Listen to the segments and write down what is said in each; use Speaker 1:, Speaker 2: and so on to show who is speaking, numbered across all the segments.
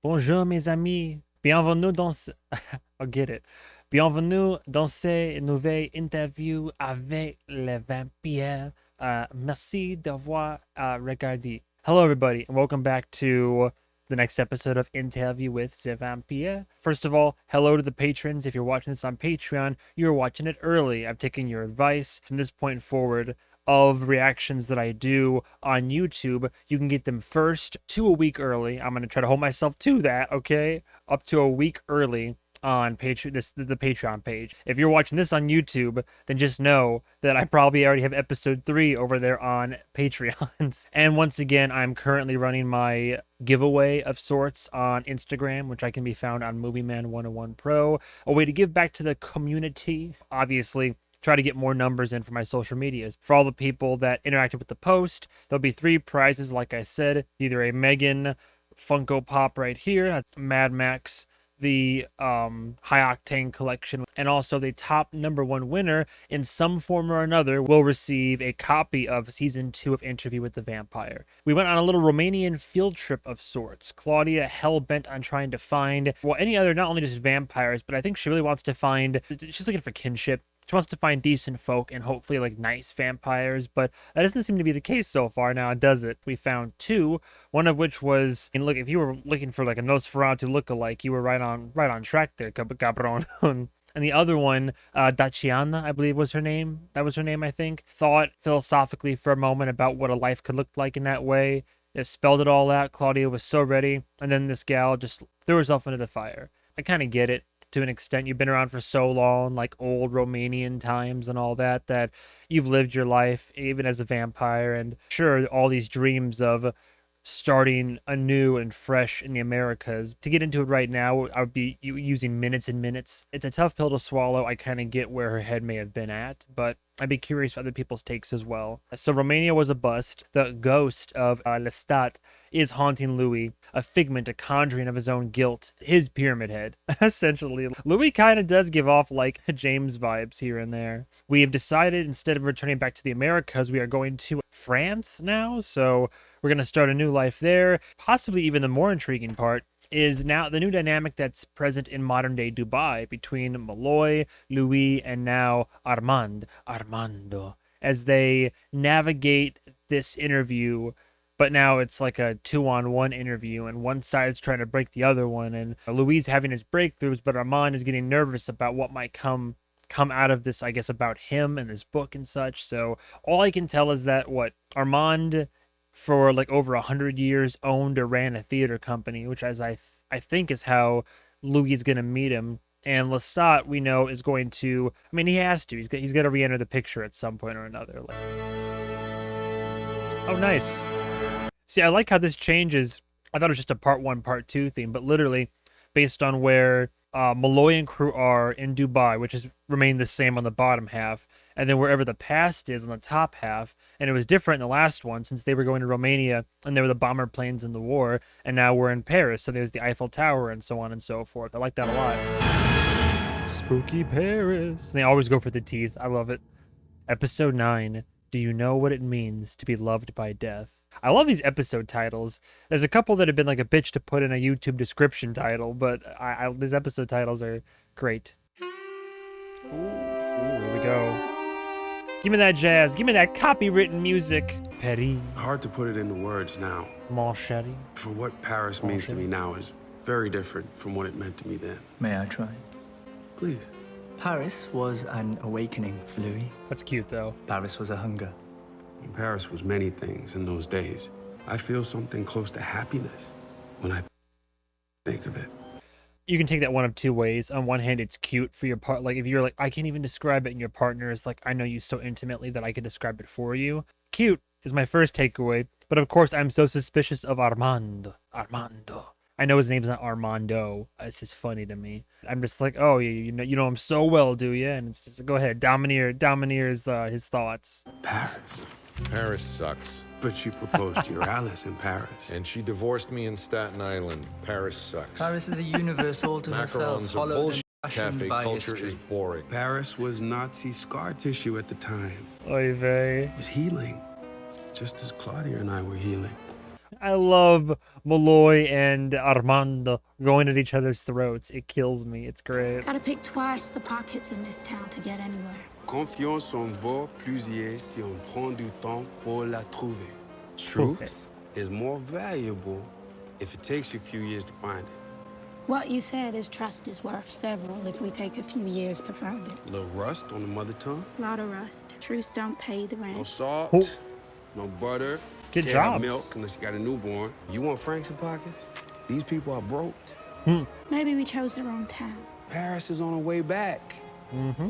Speaker 1: Bonjour mes amis, bienvenue dans ce... I'll get it. Bienvenue dans ces nouvelles interviews avec les vampires. Merci d'avoir regardé. Hello everybody and welcome back to the next episode of Interview with the Vampire. First of all, hello to the patrons. If you're watching this on Patreon, you're watching it early. I've taken your advice. From this point forward, of reactions that I do on YouTube, you can get them first to a week early. I'm going to try to hold myself to that, okay? Up to a week early on Patreon, the Patreon page. If you're watching this on YouTube, then just know that I probably already have episode 3 over there on Patreon. And once again, I'm currently running my giveaway of sorts on Instagram, which I can be found on MovieMan101 Pro, a way to give back to the community. Obviously, try to get more numbers in for my social medias. For all the people that interacted with the post, there'll be 3 prizes, like I said. Either a Megan Funko Pop right here, that's Mad Max, the High Octane collection, and also the top #1 winner in some form or another will receive a copy of season 2 of Interview with the Vampire. We went on a little Romanian field trip of sorts. Claudia hell-bent on trying to find, well, any other, not only just vampires, but I think she really wants to find, she's looking for kinship. She wants to find decent folk and hopefully like nice vampires, but that doesn't seem to be the case so far now, does it? We found 2, one of which was, and look, if you were looking for like a Nosferatu look-alike, you were right on track there, cabron. And the other one, Daciana, I believe was her name. That was her name, I think. Thought philosophically for a moment about what a life could look like in that way. It spelled it all out. Claudia was so ready. And then this gal just threw herself into the fire. I kind of get it to an extent. You've been around for so long, like old Romanian times and all that, that you've lived your life even as a vampire. And sure, all these dreams of starting anew and fresh in the Americas. To get into it right now, I would be using minutes and minutes. It's a tough pill to swallow. I kind of get where her head may have been at, but I'd be curious for other people's takes as well. So Romania was a bust. The ghost of Lestat is haunting Louis, a figment, a conjuring of his own guilt, his pyramid head, essentially. Louis kind of does give off like James vibes here and there. We have decided instead of returning back to the Americas, we are going to France now, so we're going to start a new life there. Possibly even the more intriguing part is now the new dynamic that's present in modern day Dubai between Malloy, Louis, and now Armando, as they navigate this interview. But now it's like a 2-on-1 interview, and one side's trying to break the other one, and Louis having his breakthroughs, but Armand is getting nervous about what might come out of this, I guess, about him and his book and such. So all I can tell is that what Armand, for like over 100 years, owned or ran a theater company, which as I think is how Louis is going to meet him. And Lestat, we know, is going to, I mean, he has to. He's got to re-enter the picture at some point or another. Like, oh, nice. See, I like how this changes. I thought it was just a part 1, part 2 theme, but literally based on where Malloy and crew are in Dubai, which has remained the same on the bottom half, and then wherever the past is on the top half. And it was different in the last one since they were going to Romania and there were the bomber planes in the war, and now we're in Paris, so there's the Eiffel Tower and so on and so forth. I like that a lot. Spooky Paris. And they always go for the teeth. I love it. Episode 9. Do you know what it means to be loved by death? I love these episode titles. There's a couple that have been like a bitch to put in a YouTube description title, but these episode titles are great. Ooh, here we go. Give me that jazz. Give me that copywritten music. Paris.
Speaker 2: Hard to put it into words now.
Speaker 1: Mon chéri.
Speaker 2: For what Paris means to me now is very different from what it meant to me then.
Speaker 3: May I try?
Speaker 2: Please.
Speaker 3: Paris was an awakening for Louis.
Speaker 1: That's cute, though.
Speaker 3: Paris was a hunger.
Speaker 2: Paris was many things in those days. I feel something close to happiness when I think of it.
Speaker 1: You can take that one of 2 ways. On one hand, it's cute for your part. Like if you're like, I can't even describe it, and your partner is like, I know you so intimately that I could describe it for you. Cute is my first takeaway. But of course, I'm so suspicious of Armando. I know his name's not Armando. It's just funny to me. I'm just like, oh, you know him so well, do you? And it's just, go ahead, domineers his thoughts.
Speaker 2: Paris.
Speaker 4: Paris sucks.
Speaker 2: But she proposed to your Alice in Paris.
Speaker 4: And she divorced me in Staten Island. Paris sucks.
Speaker 3: Paris is a universe all to herself,
Speaker 4: Macarons are
Speaker 3: followed
Speaker 4: bullshit.
Speaker 3: and fashioned
Speaker 4: Cafe
Speaker 3: by
Speaker 4: culture
Speaker 3: history.
Speaker 4: is boring.
Speaker 2: Paris was Nazi scar tissue at the time.
Speaker 1: Oy vey.
Speaker 2: It was healing, just as Claudia and I were healing.
Speaker 1: I love Malloy and Armando going at each other's throats. It kills me. It's great.
Speaker 5: Gotta pick twice the pockets in this town to get anywhere.
Speaker 2: Confiance en vaut plusieurs si on prend du temps pour la trouver. Truth is more valuable if it takes you a few years to find it.
Speaker 5: What you said is trust is worth several if we take a few years to find it.
Speaker 2: A little rust on the mother tongue.
Speaker 5: Lot of rust. Truth don't pay the
Speaker 2: No
Speaker 5: rent.
Speaker 2: salt,
Speaker 1: Oh.
Speaker 2: no butter.
Speaker 1: Good
Speaker 2: Can't have
Speaker 1: jobs.
Speaker 2: milk unless you got a newborn. You want Franks and pockets? These people are broke.
Speaker 5: Maybe we chose the wrong town.
Speaker 2: Paris is on her way back.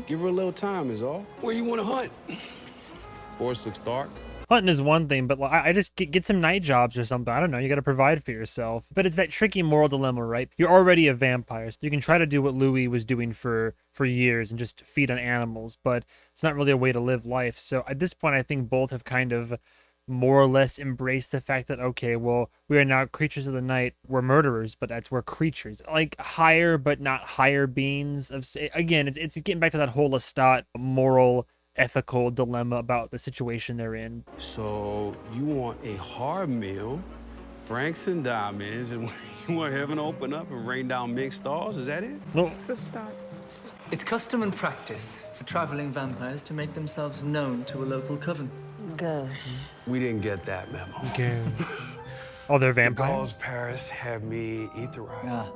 Speaker 2: Give her a little time is all. Where you want to hunt? Forest looks dark.
Speaker 1: Hunting is one thing, but like, I just get some night jobs or something. I don't know. You got to provide for yourself. But it's that tricky moral dilemma, right? You're already a vampire. So you can try to do what Louis was doing for years and just feed on animals, but it's not really a way to live life. So at this point, I think both have kind of more or less embraced the fact that, okay, well, we are now creatures of the night. We're murderers, but we're creatures. Like higher but not higher beings. Again, it's getting back to that whole Lestat moral ethical dilemma about the situation they're in.
Speaker 2: So you want a hard meal, Franks and diamonds, and you want heaven to open up and rain down mixed stars? Is that it?
Speaker 1: No,
Speaker 5: It's a start.
Speaker 3: It's custom and practice for traveling vampires to make themselves known to a local coven.
Speaker 2: We didn't get that memo.
Speaker 1: okay. Oh, they're
Speaker 2: The
Speaker 1: vampires.
Speaker 2: gauze Paris had me etherized.
Speaker 3: Ah,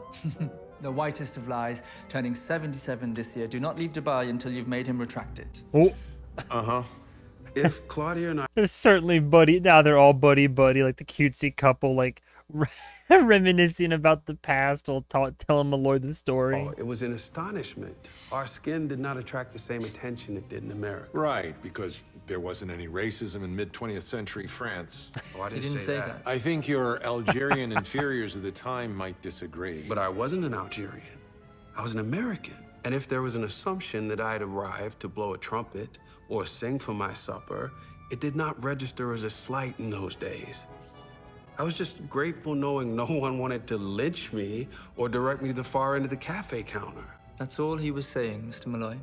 Speaker 3: the whitest of lies, turning 77 this year. Do not leave Dubai until you've made him retract it.
Speaker 1: Oh,
Speaker 2: If Claudia and I
Speaker 1: they're certainly buddy. Now they're all buddy, like the cutesy couple, like reminiscing about the past, or telling Malloy the story.
Speaker 2: it was an astonishment. Our skin did not attract the same attention it did in America.
Speaker 4: Right, because there wasn't any racism in mid-20th century France.
Speaker 2: Oh, I
Speaker 3: He
Speaker 2: didn't,
Speaker 3: didn't say that.
Speaker 4: I think your Algerian inferiors of the time might disagree.
Speaker 2: But I wasn't an Algerian. I was an American. And if there was an assumption that I had arrived to blow a trumpet or sing for my supper, it did not register as a slight in those days. I was just grateful knowing no one wanted to lynch me or direct me to the far end of the cafe counter.
Speaker 3: That's all he was saying, Mr. Malloy.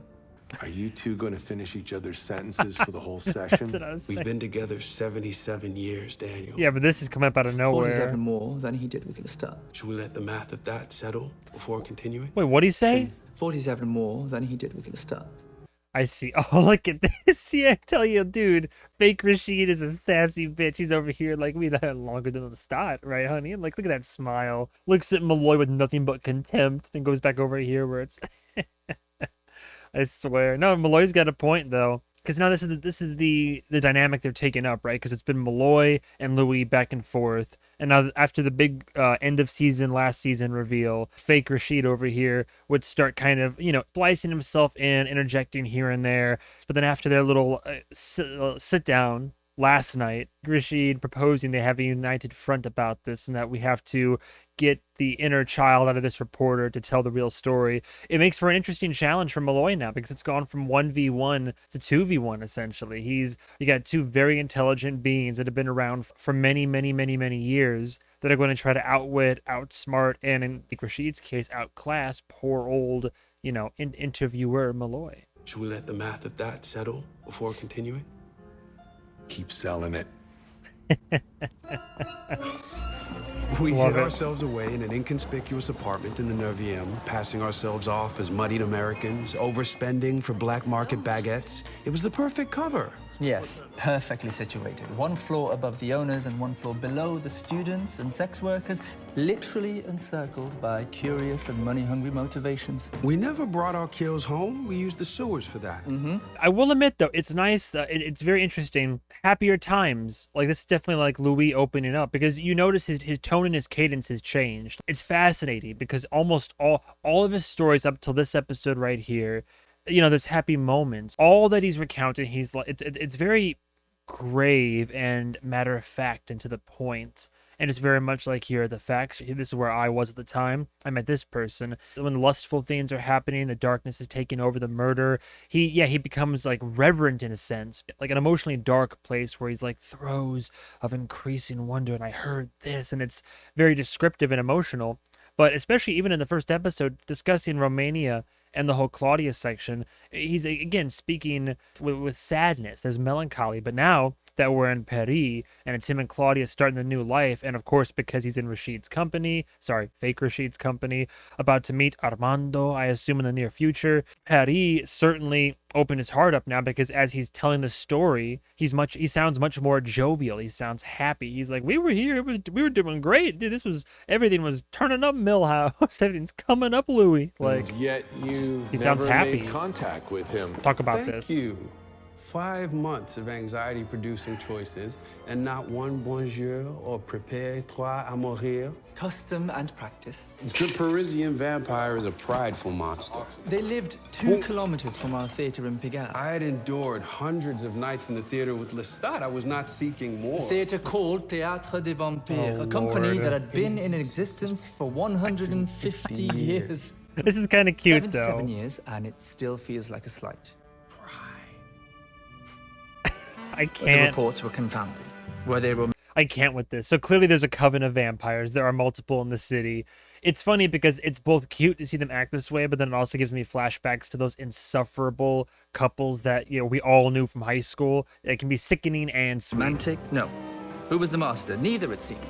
Speaker 4: Are you two going to finish each other's sentences for the whole
Speaker 1: That's
Speaker 4: session?
Speaker 1: what I was
Speaker 2: We've
Speaker 1: saying.
Speaker 2: been together 77 years, Daniel.
Speaker 1: Yeah, but this is coming up out of nowhere.
Speaker 3: 47 more than he did with Lestat.
Speaker 2: Should we let the math of that settle before continuing?
Speaker 1: Wait, what'd he say?
Speaker 3: 47 more than he did with Lestat.
Speaker 1: I see. Oh, look at this. See, I tell you, dude, fake Rashid is a sassy bitch. He's over here like we had longer than the start, right, honey? And like, look at that smile. Looks at Malloy with nothing but contempt, then goes back over here where it's. I swear. No, Malloy's got a point though, because now this is the dynamic they're taking up, right? Because it's been Malloy and Louis back and forth, and now after the big end of season, last season reveal, fake Rashid over here would start kind of splicing himself in, interjecting here and there. But then after their little sit down last night, Rashid proposing they have a united front about this, and that we have to get the inner child out of this reporter to tell the real story. It makes for an interesting challenge for Malloy now, because it's gone from 1v1 to 2v1 essentially. You got two very intelligent beings that have been around for many years that are going to try to outwit, outsmart, and in Rashid's case, outclass poor old, interviewer Malloy.
Speaker 2: Should we let the math of that settle before continuing?
Speaker 4: Keep selling it.
Speaker 2: We
Speaker 1: Love
Speaker 2: hid
Speaker 1: it.
Speaker 2: ourselves away in an inconspicuous apartment in the 9e, passing ourselves off as muddied Americans, overspending for black market baguettes. It was the perfect cover.
Speaker 3: Yes, perfectly situated. One floor above the owners and one floor below the students and sex workers, literally encircled by curious and money-hungry motivations.
Speaker 2: We never brought our kills home. We used the sewers for that.
Speaker 1: I will admit though, it's nice. It's very interesting. Happier times. Like this is definitely like Louis opening up, because you notice his tone and his cadence has changed. It's fascinating because almost all of his stories up till this episode right here, there's happy moments. All that he's recounting, he's like, it's very grave and matter of fact and to the point. And it's very much like, here are the facts. This is where I was at the time. I met this person. When lustful things are happening, the darkness is taking over, the murder. He becomes like reverent in a sense, like an emotionally dark place where he's like throes of increasing wonder. And I heard this, and it's very descriptive and emotional. But especially even in the first episode, discussing Romania and the whole Claudia section, he's again speaking with sadness. There's melancholy, but now that we're in Paris, and it's him and Claudia starting the new life. And of course, because he's in Rashid's company, fake Rashid's company, about to meet Armando, I assume in the near future. Paris certainly opened his heart up now, because as he's telling the story, he sounds much more jovial. He sounds happy. He's like, we were here, we were doing great, dude. Everything was turning up, Millhouse. Everything's coming up, Louis. Like,
Speaker 4: And yet you
Speaker 1: he sounds
Speaker 4: never
Speaker 1: happy.
Speaker 4: made contact with him.
Speaker 1: Talk about
Speaker 2: Thank
Speaker 1: this.
Speaker 2: you. 5 months of anxiety-producing choices, and not one bonjour or prépare-toi à mourir.
Speaker 3: Custom and practice.
Speaker 2: The Parisian vampire is a prideful monster.
Speaker 3: They lived 2 kilometers from our theater in Pigalle.
Speaker 2: I had endured hundreds of nights in the theater with Lestat. I was not seeking more.
Speaker 3: A theater called Théâtre des Vampires,
Speaker 1: Oh,
Speaker 3: a company
Speaker 1: Lord.
Speaker 3: that had been in existence for 150 years.
Speaker 1: This is kind of cute,
Speaker 3: 7
Speaker 1: though.
Speaker 3: years, and it still feels like a slight.
Speaker 1: I
Speaker 3: But the
Speaker 1: can't.
Speaker 3: reports were confounding. Were they
Speaker 1: I can't with this. So clearly there's a coven of vampires. There are multiple in the city. It's funny because it's both cute to see them act this way, but then it also gives me flashbacks to those insufferable couples that, we all knew from high school. It can be sickening and sweet.
Speaker 3: romantic? No. Who was the master? Neither, it seemed.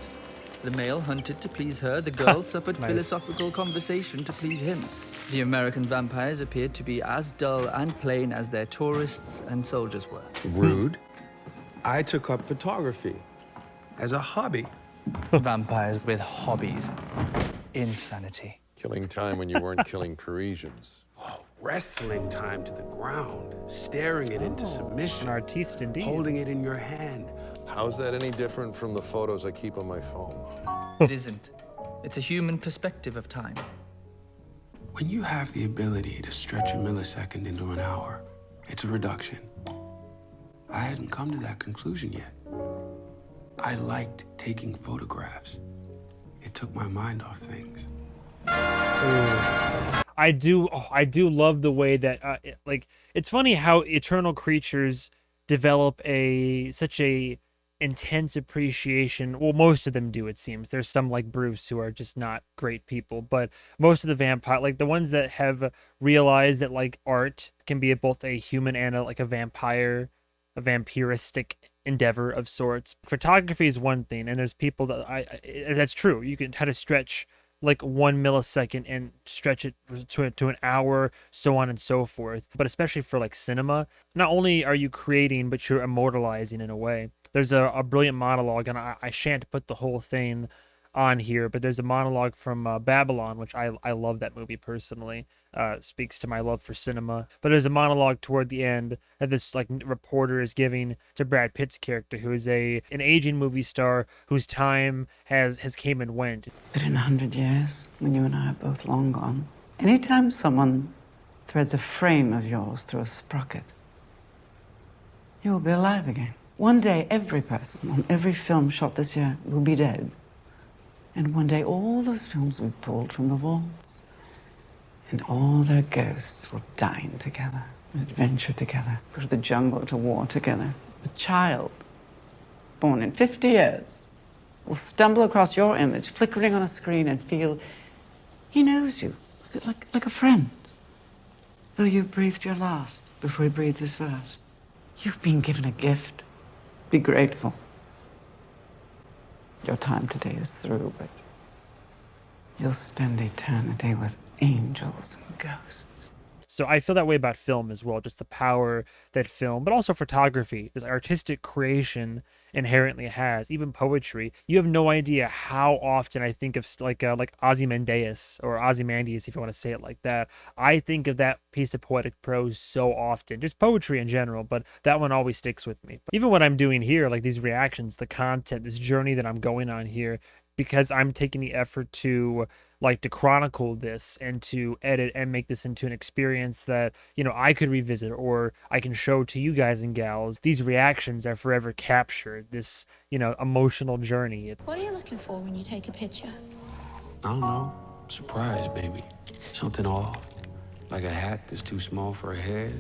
Speaker 3: The male hunted to please her, the girl suffered
Speaker 1: Nice.
Speaker 3: philosophical conversation to please him. The American vampires appeared to be as dull and plain as their tourists and soldiers were.
Speaker 2: Rude. I took up photography as a hobby.
Speaker 3: Vampires with hobbies. Insanity.
Speaker 4: Killing time when you weren't killing Parisians.
Speaker 2: Wrestling time to the ground, staring it into
Speaker 1: An
Speaker 2: submission,
Speaker 1: artiste indeed.
Speaker 2: holding it in your hand.
Speaker 4: How's that any different from the photos I keep on my phone?
Speaker 3: It isn't. It's a human perspective of time.
Speaker 2: When you have the ability to stretch a millisecond into an hour, it's a reduction. I hadn't come to that conclusion yet. I liked taking photographs. It took my mind off things.
Speaker 1: I do love the way that it's funny how eternal creatures develop such a intense appreciation. Well, most of them do, it seems. There's some like Bruce who are just not great people, but most of the vampire, like the ones that have realized that like art can be both a human and a vampiristic endeavor of sorts. Photography is one thing, and there's people that that's true. You can try to stretch like 1 millisecond and stretch it to an hour, so on and so forth. But especially for like cinema, not only are you creating, but you're immortalizing in a way. There's a brilliant monologue, and I shan't put the whole thing on here, but there's a monologue from Babylon, which I love that movie personally. Speaks to my love for cinema. But there's a monologue toward the end that this like reporter is giving to Brad Pitt's character, who is an aging movie star whose time has came and went.
Speaker 6: But in 100 years, when you and I are both long gone, anytime someone threads a frame of yours through a sprocket, you will be alive again. One day, every person on every film shot this year will be dead. And one day, all those films will be pulled from the vaults. And all their ghosts will dine together, and adventure together, go to the jungle, to war together. A child born in 50 years will stumble across your image flickering on a screen and feel he knows you, like a friend. Though you breathed your last before he breathed his first. You've been given a gift. Be grateful. Your time today is through, but you'll spend eternity with angels and ghosts.
Speaker 1: So I feel that way about film as well, just the power that film, but also photography, this artistic creation inherently has, even poetry. You have no idea how often I think of like Ozymandias, or Ozymandias, if you want to say it like that. I think of that piece of poetic prose so often, just poetry in general, but that one always sticks with me. But even what I'm doing here, like these reactions, the content, this journey that I'm going on here, because I'm taking the effort to chronicle this and to edit and make this into an experience that, I could revisit or I can show to you guys and gals. These reactions are forever captured, this, emotional journey.
Speaker 5: What are you looking for when you take a picture?
Speaker 2: I don't know. Surprise, baby. Something off. Like a hat that's too small for a head.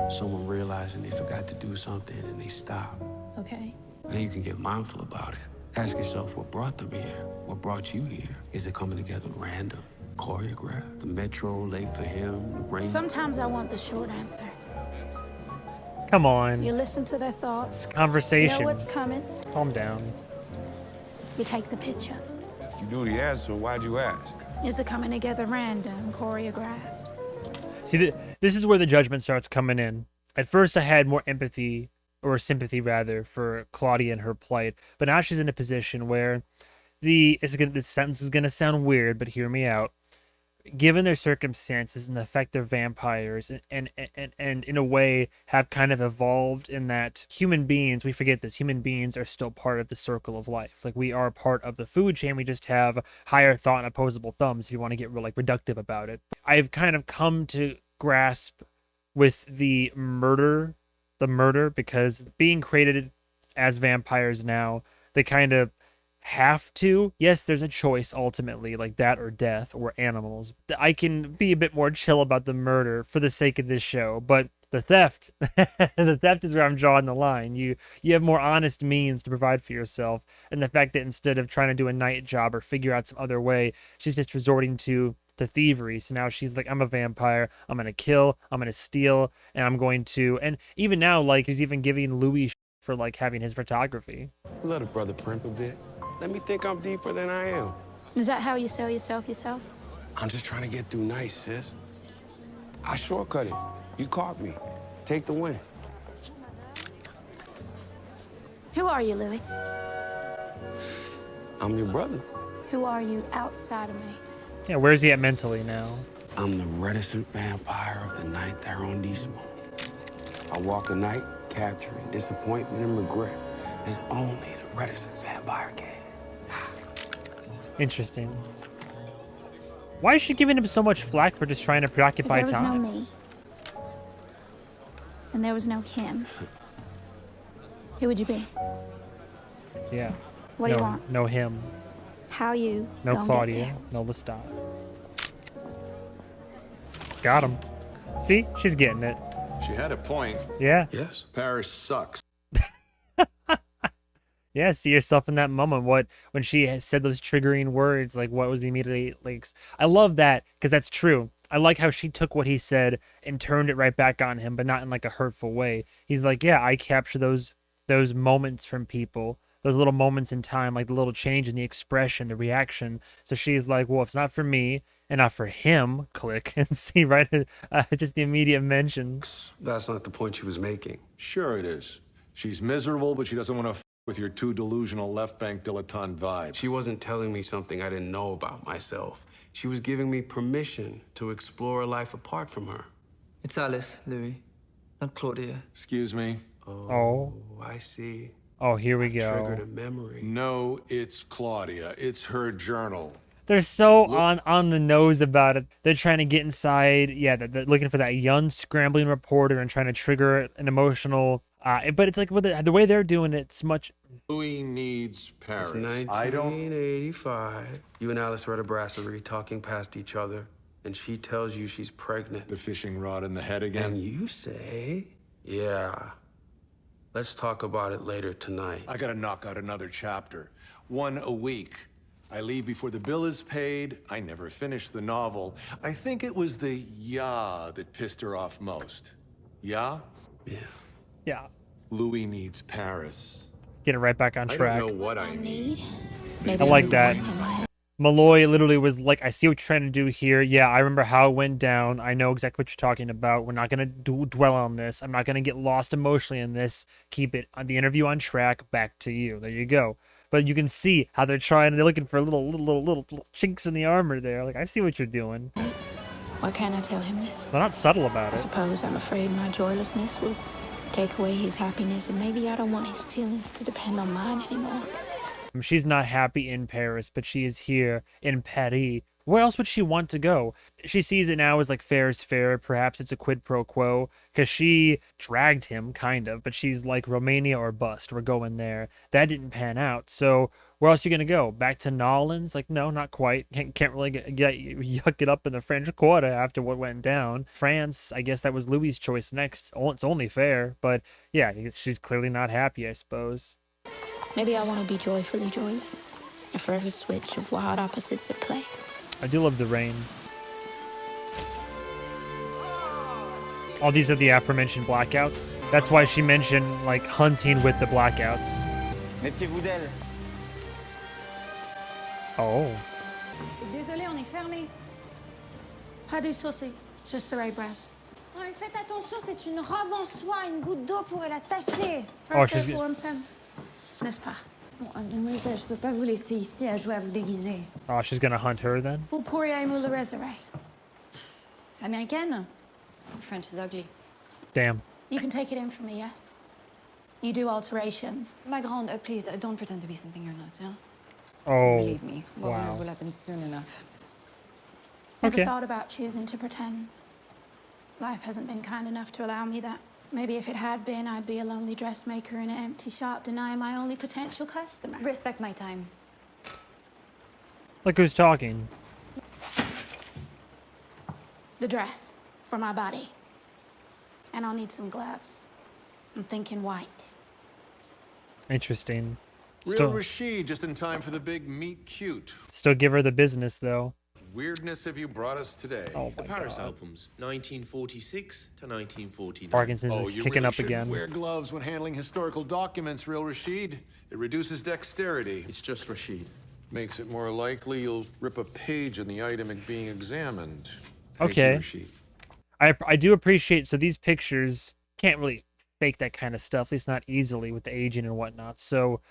Speaker 2: Someone realizing they forgot to do something and they stop.
Speaker 5: Okay.
Speaker 2: And then you can get mindful about it. Ask yourself what brought them here. What brought you here? Is it coming together random? Choreographed? The metro late for him? The rain?
Speaker 5: Sometimes I want the short answer.
Speaker 1: Come on.
Speaker 5: You listen to their thoughts. You
Speaker 1: Conversation.
Speaker 5: know what's coming.
Speaker 1: Calm down.
Speaker 5: You take the picture.
Speaker 7: If you knew the answer, why'd you ask?
Speaker 5: Is it coming together random, choreographed?
Speaker 1: See, this is where the judgment starts coming in. At first, I had more empathy, or sympathy rather, for Claudia and her plight, but now she's in a position where this sentence is gonna sound weird, but hear me out. Given their circumstances and the fact they're vampires, and in a way have kind of evolved in that human beings, we forget this, human beings are still part of the circle of life. Like, we are part of the food chain, we just have higher thought and opposable thumbs, if you want to get real, like, reductive about it. I've kind of come to grasp with the murder, because being created as vampires now, they kind of have to. Yes, there's a choice ultimately, like that or death or animals. I can be a bit more chill about the murder for the sake of this show, but the theft, the theft is where I'm drawing the line. You have more honest means to provide for yourself, and the fact that instead of trying to do a night job or figure out some other way, she's just resorting to thievery. So now she's like, I'm a vampire, I'm gonna kill, I'm gonna steal, and I'm going to, and even now, like, he's even giving Louis for like having his photography.
Speaker 2: Let a brother primp a bit. Let me think I'm deeper than I am.
Speaker 5: Is that how you sell yourself?
Speaker 2: I'm just trying to get through nice, sis. I shortcut it. You caught me. Take the win.
Speaker 5: Who are you, Louis?
Speaker 2: I'm your brother.
Speaker 5: Who are you outside of me?
Speaker 1: Yeah, where's he at mentally now?
Speaker 2: I'm the reticent vampire of the ninth arrondissement. I walk the night capturing disappointment and regret as only the reticent vampire can.
Speaker 1: Interesting. Why is she giving him so much flack for just trying to preoccupy
Speaker 5: If there was
Speaker 1: time?
Speaker 5: no me, and there was no him, who would you be?
Speaker 1: Yeah.
Speaker 5: What do you want?
Speaker 1: No him.
Speaker 5: How you
Speaker 1: No
Speaker 5: gonna
Speaker 1: Claudia.
Speaker 5: get there?
Speaker 1: No Lestat. Got him. See? She's getting it.
Speaker 4: She had a point.
Speaker 1: Yeah.
Speaker 2: Yes.
Speaker 4: Paris sucks.
Speaker 1: Yeah, see yourself in that moment. When she had said those triggering words, like what was the immediate, like, I love that because that's true. I like how she took what he said and turned it right back on him, but not in like a hurtful way. He's like, yeah, I capture those moments from people, those little moments in time, like the little change in the expression, the reaction. So she's like, well, it's not for me and not for him. Click and see, right? Just the immediate mention.
Speaker 2: That's not the point she was making.
Speaker 4: Sure it is. She's miserable, but she doesn't want to with your too delusional left bank dilettante vibe.
Speaker 2: She wasn't telling me something I didn't know about myself. She was giving me permission to explore a life apart from her.
Speaker 3: It's Alice, Louis, not Claudia.
Speaker 4: Excuse me?
Speaker 1: Oh.
Speaker 2: I see.
Speaker 1: Oh, here we
Speaker 2: Triggered
Speaker 1: go.
Speaker 2: a memory.
Speaker 4: No, it's Claudia. It's her journal.
Speaker 1: They're so on the nose about it. They're trying to get inside. Yeah, they're looking for that young scrambling reporter and trying to trigger an emotional. But it's like with the way they're doing it, it's much.
Speaker 4: Louis needs Paris.
Speaker 2: It's 1985. You and Alice are at a brasserie talking past each other, and she tells you she's pregnant.
Speaker 4: The fishing rod in the head again?
Speaker 2: And you say, yeah. Let's talk about it later tonight.
Speaker 4: I gotta knock out another chapter. One a week. I leave before the bill is paid. I never finish the novel. I think it was the yeah that pissed her off most. Yeah?
Speaker 2: Yeah.
Speaker 1: Yeah.
Speaker 4: Louis needs Paris.
Speaker 1: Get it right back on track.
Speaker 4: I don't know what I need.
Speaker 5: Maybe
Speaker 1: I like
Speaker 5: I'm
Speaker 1: that.
Speaker 5: in my head.
Speaker 1: Malloy literally was like, I see what you're trying to do here. Yeah, I remember how it went down. I know exactly what you're talking about. We're not going to dwell on this. I'm not going to get lost emotionally in this. Keep it on the interview on track. Back to you. There you go. But you can see how they're looking for little chinks in the armor there. Like, I see what you're doing.
Speaker 5: Why can't I tell him this?
Speaker 1: They're not subtle about
Speaker 5: I
Speaker 1: it.
Speaker 5: suppose I'm afraid my joylessness will take away his happiness, and maybe I don't want his feelings to depend on mine anymore.
Speaker 1: She's not happy in Paris, but she is here in Paris. Where else would she want to go? She sees it now as like fair is fair. Perhaps it's a quid pro quo because she dragged him kind of, but she's like Romania or bust. We're going there. That didn't pan out. So where else are you going to go? Back to Nolans? Like, no, not quite. Can't really get yuck it up in the French Quarter after what went down. France, I guess that was Louis' choice next. It's only fair. But yeah, she's clearly not happy, I suppose.
Speaker 5: Maybe I want to be joyfully joyless. A forever switch of wild opposites at play.
Speaker 1: I do love the rain. Oh, these are the aforementioned blackouts. That's why she mentioned like hunting with the blackouts.
Speaker 8: Méfiez-vous d'elle.
Speaker 1: Oh.
Speaker 5: Désolé, on est fermé. Pas de souci, just the right breath.
Speaker 9: Oh, et faites attention, c'est une robe en soie. Une goutte d'eau pourrait la tacher.
Speaker 1: Oh, she's
Speaker 5: Parfait pour une femme, n'est-ce pas?
Speaker 9: Bon, mademoiselle, je peux pas vous laisser ici à jouer à vous déguiser.
Speaker 1: Oh, she's gonna hunt her then.
Speaker 5: Vous pourriez me le réserver.
Speaker 9: Américaine? French is ugly.
Speaker 1: Damn.
Speaker 5: You can take it in from me, yes? You do alterations.
Speaker 9: Ma grande, please, don't pretend to be something you're not, yeah?
Speaker 1: Oh.
Speaker 9: Believe me, what
Speaker 1: Wow.
Speaker 9: will happen soon enough.
Speaker 5: Never
Speaker 1: Okay.
Speaker 5: thought about choosing to pretend. Life hasn't been kind enough to allow me that. Maybe if it had been, I'd be a lonely dressmaker in an empty shop denying my only potential customer.
Speaker 9: Respect my time.
Speaker 1: Look who's talking.
Speaker 5: The dress for my body. And I'll need some gloves. I'm thinking white.
Speaker 1: Interesting.
Speaker 4: Real
Speaker 1: Still,
Speaker 4: Rashid, just in time for the big meet cute.
Speaker 1: still give her the business though.
Speaker 4: Weirdness have you brought us today?
Speaker 1: Oh
Speaker 10: The
Speaker 1: my
Speaker 10: Paris
Speaker 1: god.
Speaker 10: albums, 1946 to 1949.
Speaker 1: Parkinson's
Speaker 4: Oh,
Speaker 1: is
Speaker 4: you
Speaker 1: kicking
Speaker 4: really
Speaker 1: up
Speaker 4: should
Speaker 1: again.
Speaker 4: wear gloves when handling historical documents, Real Rashid. It reduces dexterity.
Speaker 2: It's just Rashid.
Speaker 4: Makes it more likely you'll rip a page in the item being examined.
Speaker 2: Thank you,
Speaker 1: Okay.
Speaker 2: Rashid.
Speaker 1: I do appreciate, so these pictures can't really fake that kind of stuff, at least not easily with the aging and whatnot. So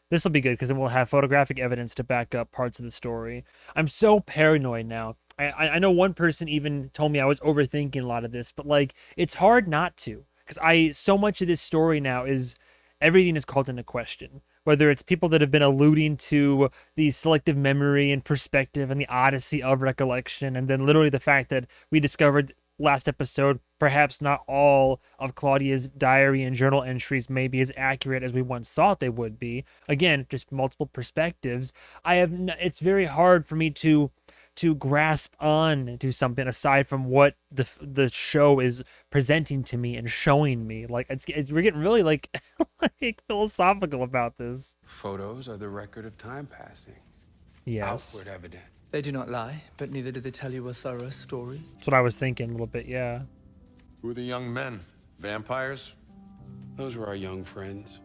Speaker 1: this will be good because then we'll have photographic evidence to back up parts of the story. I'm so paranoid now. I know one person even told me I was overthinking a lot of this, but like it's hard not to because so much of this story now is everything is called into question. Whether it's people that have been alluding to the selective memory and perspective and the odyssey of recollection, and then literally the fact that we discovered last episode perhaps not all of Claudia's diary and journal entries may be as accurate as we once thought they would be. Again, just multiple perspectives. It's very hard for me to grasp on to something aside from what the show is presenting to me and showing me. Like we're getting really like philosophical about this.
Speaker 2: Photos are the record of time passing.
Speaker 1: Yes,
Speaker 2: Outward evidence.
Speaker 3: They do not lie, but neither do they tell you a thorough story.
Speaker 1: that's what I was thinking a little bit. Yeah.
Speaker 4: Who are the young men? Vampires?
Speaker 2: Those were our young friends.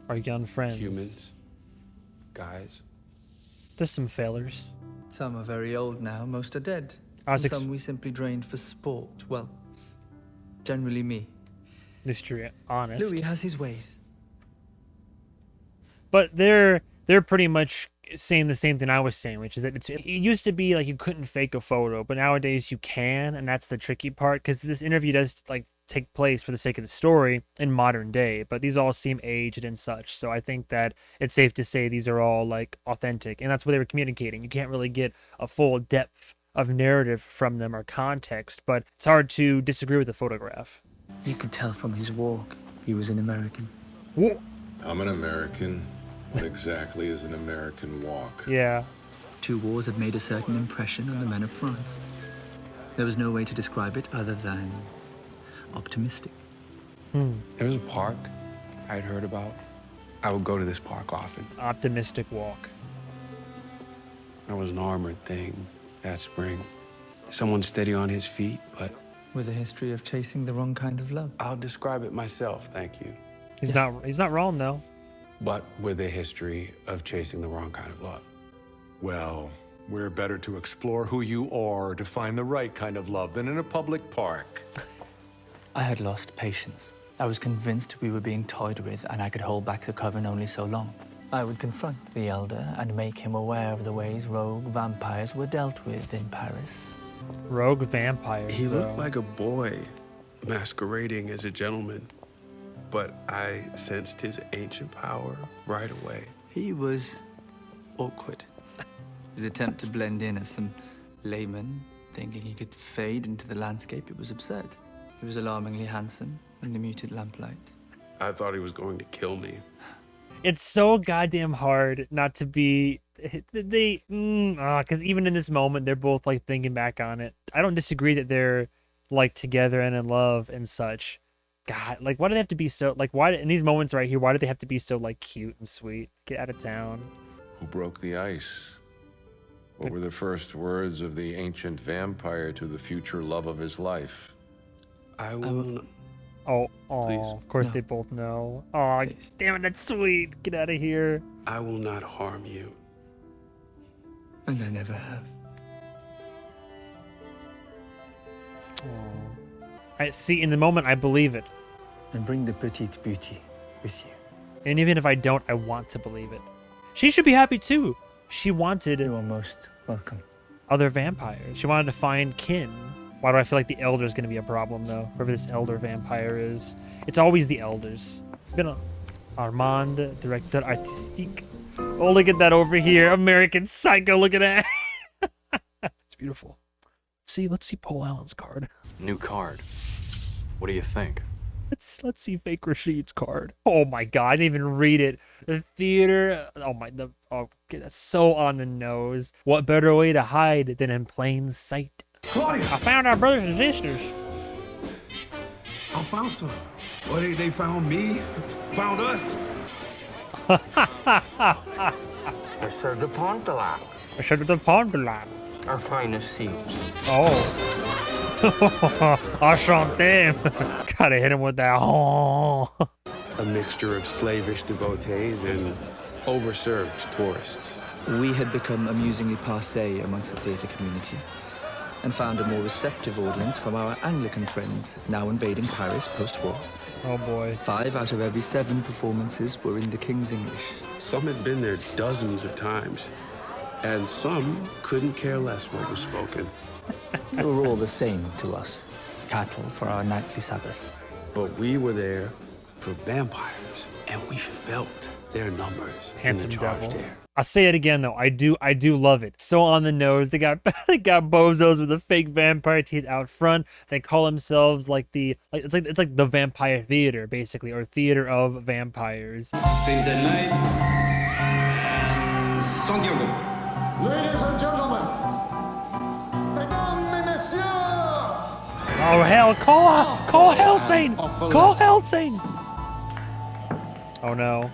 Speaker 1: Our young friends.
Speaker 2: Humans. Guys.
Speaker 1: There's some failures.
Speaker 3: Some are very old now, most are dead.
Speaker 1: I was
Speaker 3: And some we simply drained for sport. Well, generally me.
Speaker 1: At least you're honest.
Speaker 3: Louis has his ways.
Speaker 1: But they're pretty much saying the same thing I was saying, which is that it used to be like you couldn't fake a photo, but nowadays you can, and that's the tricky part because this interview does like take place for the sake of the story in modern day, but these all seem aged and such. So I think that it's safe to say these are all like authentic, and that's what they were communicating. You can't really get a full depth of narrative from them or context, but it's hard to disagree with the photograph.
Speaker 3: You could tell from his walk he was an American.
Speaker 1: Whoa.
Speaker 4: I'm an American. What exactly is an American walk?
Speaker 1: Yeah.
Speaker 3: 2 wars had made a certain impression on the men of France. There was no way to describe it other than optimistic.
Speaker 2: There was a park I'd heard about. I would go to this park often.
Speaker 1: Optimistic walk.
Speaker 2: There was an armored thing that spring. Someone steady on his feet, but
Speaker 3: With a history of chasing the wrong kind of love.
Speaker 2: I'll describe it myself, thank you.
Speaker 1: He's
Speaker 3: Yes.
Speaker 1: not wrong though.
Speaker 2: But with a history of chasing the wrong kind of love.
Speaker 4: Well, we're better to explore who you are to find the right kind of love than in a public park.
Speaker 3: I had lost patience. I was convinced we were being toyed with and I could hold back the Coven only so long. I would confront the Elder and make him aware of the ways rogue vampires were dealt with in Paris.
Speaker 1: Rogue vampires.
Speaker 2: He
Speaker 1: though.
Speaker 2: looked like a boy masquerading as a gentleman, but I sensed his ancient power right away.
Speaker 3: He was awkward. His attempt to blend in as some layman, thinking he could fade into the landscape, it was absurd. He was alarmingly handsome in the muted lamplight.
Speaker 2: I thought he was going to kill me.
Speaker 1: It's so goddamn hard not to be because even in this moment they're both like thinking back on it. I don't disagree that they're like together and in love and such. God, like why do they have to be so like why in these moments right here? Why do they have to be so like cute and sweet? Get out of town.
Speaker 4: Who broke the ice? What were the first words of the ancient vampire to the future love of his life?
Speaker 2: I will.
Speaker 1: Oh,
Speaker 2: Please.
Speaker 1: of course
Speaker 3: No.
Speaker 1: they both know. Oh,
Speaker 3: Please.
Speaker 1: damn it, that's sweet. Get out of here.
Speaker 2: I will not harm you.
Speaker 3: And I never have.
Speaker 1: I see. In the moment, I believe it,
Speaker 3: And bring the petite beauty with you.
Speaker 1: and even if I don't, I want to believe it. She should be happy too. She wanted
Speaker 3: You are most welcome.
Speaker 1: other vampires. She wanted to find kin. Why do I feel like the elder is going to be a problem though? Whoever this elder vampire is, it's always the elders. Been a Armand, director artistique. Oh, look at that over here, American Psycho. Look at that. It's beautiful. Let's see Paul Allen's card.
Speaker 8: New card. What do you think?
Speaker 1: Let's see fake Rashid's card. Oh my god, I didn't even read it. The theater. Okay, that's so on the nose. What better way to hide than in plain sight?
Speaker 2: Claudia!
Speaker 1: I found our brothers and sisters.
Speaker 2: Alfonso. Well, they found me, found us.
Speaker 11: Monsieur de Pontelac,
Speaker 1: I should have done Pondelat.
Speaker 11: our finest seats.
Speaker 1: Oh. Enchanté. Gotta hit him with that. Oh.
Speaker 2: A mixture of slavish devotees and overserved tourists.
Speaker 3: We had become amusingly passé amongst the theatre community and found a more receptive audience from our Anglican friends, now invading Paris post-war.
Speaker 1: Oh boy.
Speaker 3: 5 out of every 7 performances were in the King's English.
Speaker 2: Some had been there dozens of times, and some couldn't care less what was spoken.
Speaker 3: They were all the same to us, cattle for our nightly Sabbath.
Speaker 2: But we were there for vampires, and we felt their numbers
Speaker 1: Handsome
Speaker 2: in the charged
Speaker 1: devil.
Speaker 2: air.
Speaker 1: I'll say it again though. I do love it. So on the nose. They got bozos with the fake vampire teeth out front. They call themselves it's like the vampire theater basically, or theater of vampires.
Speaker 10: Ladies and knights, Santiago.
Speaker 4: Ladies and gentlemen, mesdames et messieurs,
Speaker 1: Oh hell! Call Helsing! Call Helsing! Oh no!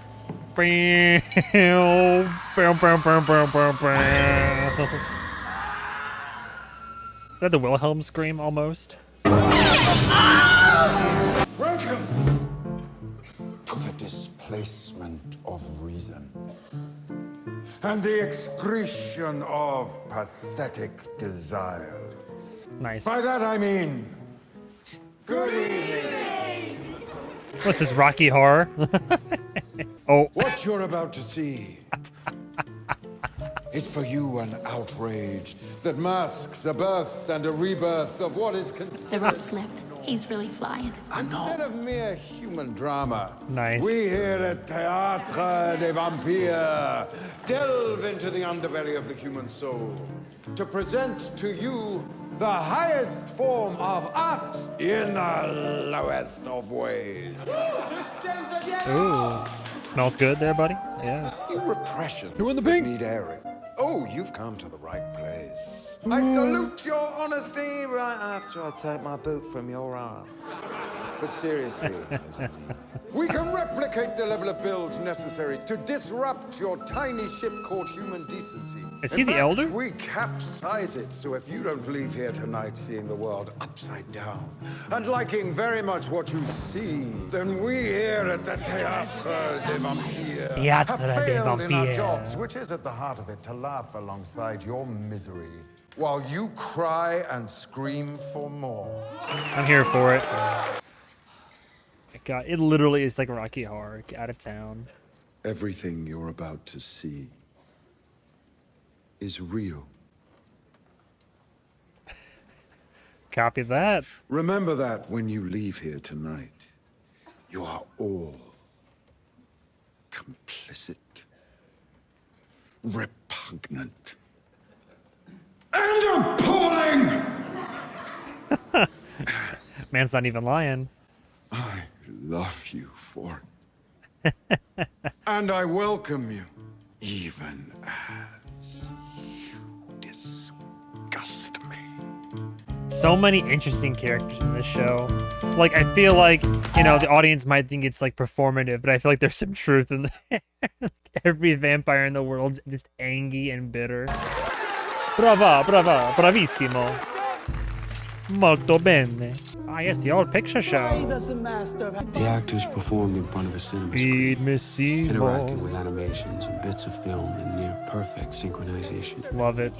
Speaker 1: Is that the Wilhelm scream almost?
Speaker 12: Welcome to the displacement of reason and the excretion of pathetic desires.
Speaker 1: Nice.
Speaker 12: By that I mean, good evening.
Speaker 1: What's this, Rocky Horror? Oh.
Speaker 12: What you're about to see is for you an outrage that masks a birth and a rebirth of what is considered...
Speaker 5: The rope's lip. He's really flying.
Speaker 12: Instead of mere human drama,
Speaker 1: Nice.
Speaker 12: we here at Théâtre des Vampires delve into the underbelly of the human soul to present to you the highest form of art in the lowest of ways.
Speaker 1: Ooh. Smells good there, buddy? Yeah.
Speaker 12: You repressions
Speaker 1: Who in the
Speaker 12: that
Speaker 1: pink?
Speaker 12: need airing. Oh, you've come to the right place. I salute your honesty right after I take my boot from your ass. But seriously, we can replicate the level of bilge necessary to disrupt your tiny ship called human decency.
Speaker 1: Is
Speaker 12: In
Speaker 1: he the
Speaker 12: fact,
Speaker 1: elder?
Speaker 12: We capsize it, so if you don't leave here tonight seeing the world upside down and liking very much what you see, then we here at the Théâtre des Vampires
Speaker 1: Théâtre
Speaker 12: have
Speaker 1: des
Speaker 12: failed in our
Speaker 1: Vampires.
Speaker 12: jobs, which is at the heart of it, to laugh alongside your misery while you cry and scream for more.
Speaker 1: I'm here for it. God, it literally is like Rocky Horror. Get out of town.
Speaker 12: Everything you're about to see is real.
Speaker 1: Copy that.
Speaker 12: Remember that when you leave here tonight. You are all complicit, repugnant, and appalling!
Speaker 1: Man's not even lying.
Speaker 12: I love you for it. And I welcome you, even as you disgust me.
Speaker 1: So many interesting characters in this show. Like, I feel like, you know, the audience might think it's like performative, but I feel like there's some truth in there. Every vampire in the world's just angry and bitter. Brava, bravissimo. Molto bene. Ah, yes, the old picture show.
Speaker 2: The actors performed in front of a cinema
Speaker 1: Feed
Speaker 2: screen,
Speaker 1: me Seymour.
Speaker 2: interacting with animations and bits of film in near perfect synchronization.
Speaker 1: Love it.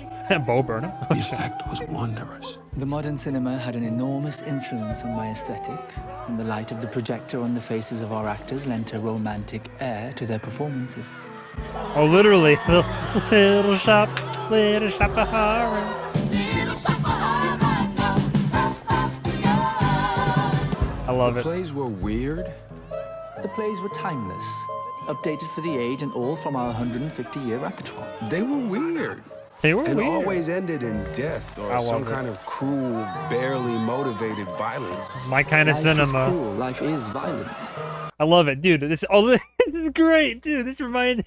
Speaker 1: Bo Burnham.
Speaker 2: The effect was wondrous.
Speaker 3: The modern cinema had an enormous influence on my aesthetic, and the light of the projector on the faces of our actors lent a romantic air to their performances.
Speaker 1: Oh, literally. Little shop of horrors. I love
Speaker 2: The
Speaker 1: it.
Speaker 2: plays were weird.
Speaker 3: The plays were timeless, updated for the age and all from our 150-year repertoire.
Speaker 2: They were weird.
Speaker 1: They were
Speaker 2: And
Speaker 1: weird.
Speaker 2: always ended in death or
Speaker 1: I
Speaker 2: some
Speaker 1: love it.
Speaker 2: kind of cruel, barely motivated violence.
Speaker 1: My kind of
Speaker 3: Life
Speaker 1: cinema.
Speaker 3: is cruel, life is violent.
Speaker 1: I love it, dude. This is great, dude. This reminds.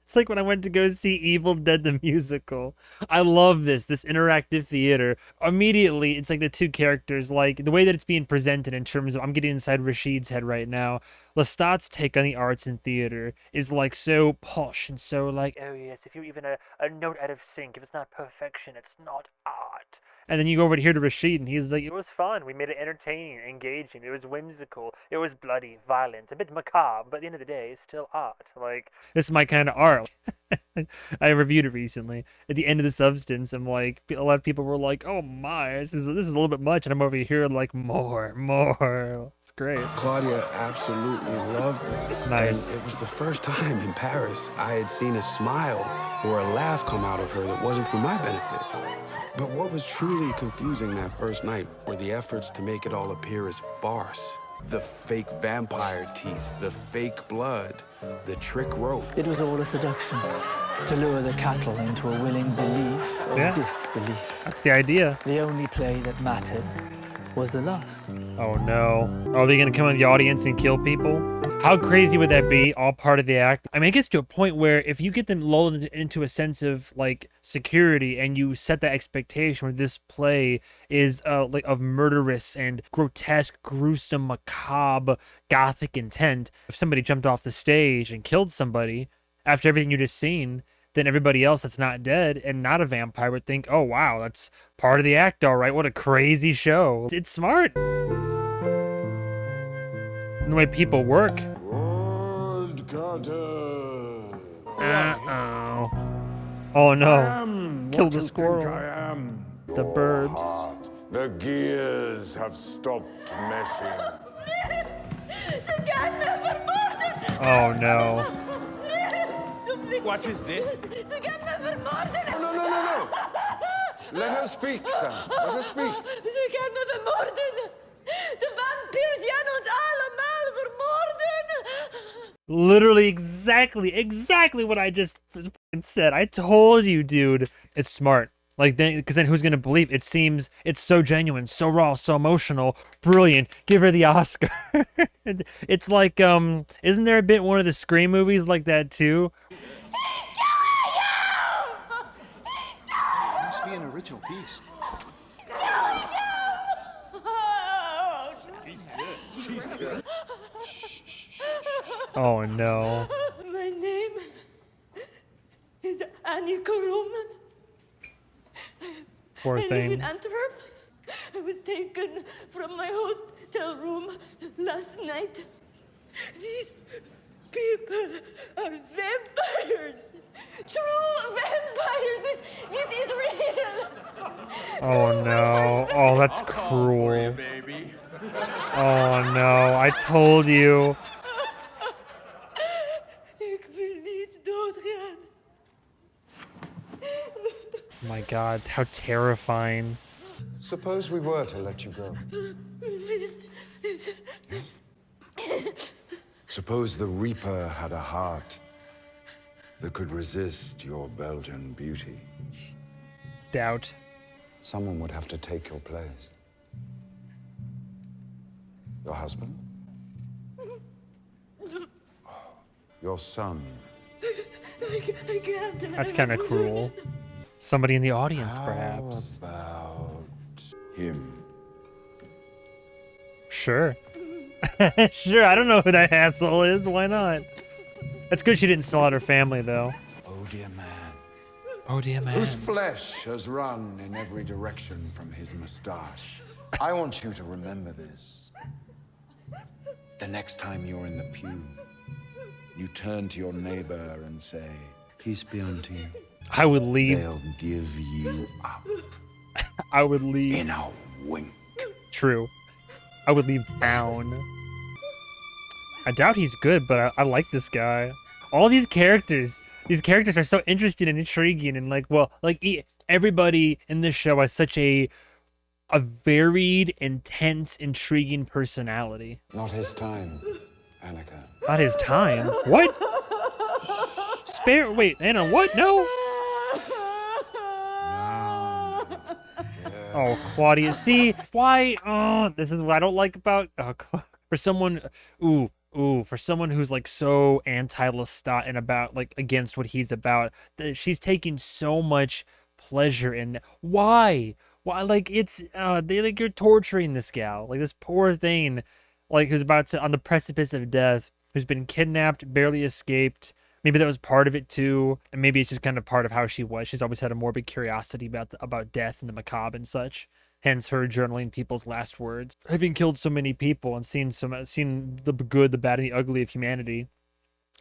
Speaker 1: It's like when I went to go see Evil Dead the musical. I love this interactive theater. Immediately, it's like the two characters, like the way that it's being presented in terms of, I'm getting inside Rashid's head right now. Lestat's take on the arts in theater is like so posh and so like, oh yes, if you're even a note out of sync, if it's not perfection, it's not art. And then you go over here to Rashid, and he's like, it was fun. We made it entertaining, engaging. It was whimsical. It was bloody, violent, a bit macabre, but at the end of the day, it's still art. Like, this is my kind of art. I reviewed it recently. At the end of The Substance, I'm like, a lot of people were like, oh my, this is a little bit much. And I'm over here like, more. It's great.
Speaker 2: Claudia absolutely loved it.
Speaker 1: Nice.
Speaker 2: And it was the first time in Paris I had seen a smile or a laugh come out of her that wasn't for my benefit. But what was truly confusing that first night were the efforts to make it all appear as farce. The fake vampire teeth, the fake blood, the trick rope.
Speaker 3: It was all a seduction to lure the cattle into a willing belief of disbelief.
Speaker 1: That's the idea.
Speaker 3: The only play that mattered was the lust.
Speaker 1: Oh no. Are they gonna come in the audience and kill people? How crazy would that be? All part of the act. I mean, it gets to a point where if you get them lulled into a sense of like security and you set that expectation where this play is like of murderous and grotesque, gruesome, macabre, gothic intent. If somebody jumped off the stage and killed somebody after everything you just seen, then everybody else that's not dead and not a vampire would think, oh wow, that's part of the act, all right. What a crazy show. It's smart. And the way people work. Uh-oh. Oh no. Kill the squirrel. The burbs.
Speaker 12: The gears have stopped meshing.
Speaker 1: Oh no.
Speaker 7: What is this?
Speaker 12: No. Let her speak, Sam. Let her speak.
Speaker 13: Ze gaan me vermoorden. De vampiers gaan ons allemaal vermoorden.
Speaker 1: Literally exactly what I just said. I told you, dude. It's smart. Like, then, because then who's gonna believe? It seems it's so genuine, so raw, so emotional, brilliant. Give her the Oscar. It's like, isn't there a bit one of the Scream movies like that too?
Speaker 14: Must be an original piece.
Speaker 13: She's good.
Speaker 1: Oh no.
Speaker 13: My name is Annika Roman.
Speaker 1: Poor
Speaker 13: I live
Speaker 1: thing.
Speaker 13: in Antwerp. I was taken from my hotel room last night. These people are vampires. True vampires. This is real.
Speaker 1: Oh no. Oh, that's cruel. Oh no. I told you.
Speaker 13: Ik wil niet doodgaan.
Speaker 1: My God, how terrifying.
Speaker 12: Suppose we were to let you go. Suppose the Reaper had a heart that could resist your Belgian beauty.
Speaker 1: Doubt.
Speaker 12: Someone would have to take your place. Your husband? Your son?
Speaker 13: I can't.
Speaker 1: That's kind of cruel. Somebody in the audience, perhaps.
Speaker 12: How about him?
Speaker 1: Sure. Sure, I don't know who that asshole is. Why not? That's good she didn't sell out her family, though.
Speaker 12: Oh, dear man.
Speaker 1: Oh, dear man.
Speaker 12: Whose flesh has run in every direction from his mustache. I want you to remember this. The next time you're in the pew, you turn to your neighbor and say, "Peace be unto you."
Speaker 1: I would leave.
Speaker 12: They'll give you up.
Speaker 1: I would leave.
Speaker 12: In a wink.
Speaker 1: True. I would leave town. I doubt he's good, but I like this guy. All these characters are so interesting and intriguing, and like, well, like everybody in this show has such a varied, intense, intriguing personality.
Speaker 12: Not his time, Annika.
Speaker 1: Not his time? What? Wait, Anna, what? No? Oh, Claudia, see? Why? Oh, this is what I don't like about... for someone... for someone who's like so anti-Lestat and about like against what he's about, she's taking so much pleasure in... Why? Like it's you're torturing this gal, like this poor thing, like who's about to on the precipice of death, who's been kidnapped, barely escaped. Maybe that was part of it too, and maybe it's just kind of part of how she was. She's always had a morbid curiosity about death and the macabre and such. Hence her journaling people's last words. Having killed so many people and seen the good, the bad, and the ugly of humanity,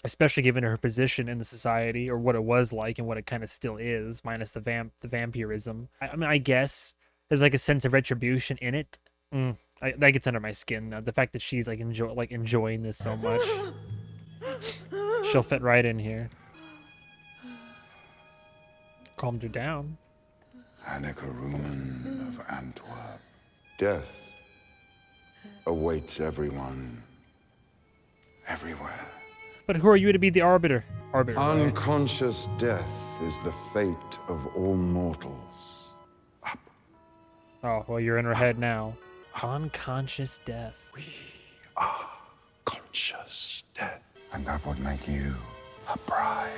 Speaker 1: especially given her position in the society, or what it was like and what it kind of still is, minus the vampirism. I mean, I guess there's like a sense of retribution in it. That gets under my skin. The fact that she's like enjoying this so much. She'll fit right in here. Calmed her down.
Speaker 12: Annika Ruman of Antwerp. Death awaits everyone, everywhere.
Speaker 1: But who are you to be the arbiter?
Speaker 12: Unconscious death is the fate of all mortals. Up.
Speaker 1: Oh, well, you're in her head now. Unconscious death.
Speaker 12: We are conscious death. And that would make you a bride.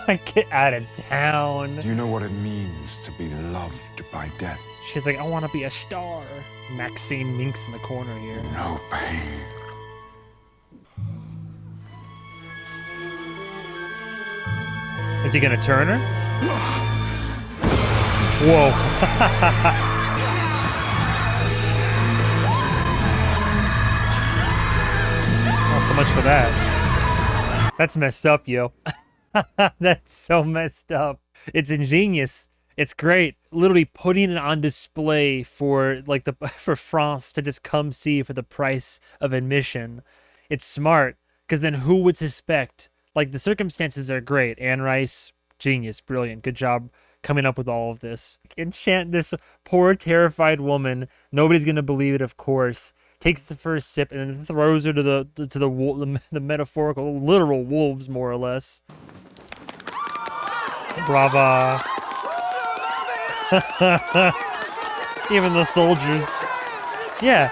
Speaker 1: Get out of town.
Speaker 12: Do you know what it means to be loved by death?
Speaker 1: She's like, I want to be a star. Maxine Minks in the corner here.
Speaker 12: No pain.
Speaker 1: Is he gonna turn her? Whoa. Oh, so much for that. That's messed up, yo. That's so messed up. It's ingenious. It's great. Literally putting it on display for like for France to just come see for the price of admission. It's smart, because then who would suspect? Like, the circumstances are great. Anne Rice, genius, brilliant. Good job coming up with all of this. Enchant this poor, terrified woman. Nobody's gonna believe it, of course. Takes the first sip and then throws her to the metaphorical, literal wolves, more or less. Brava. Even the soldiers. Yeah.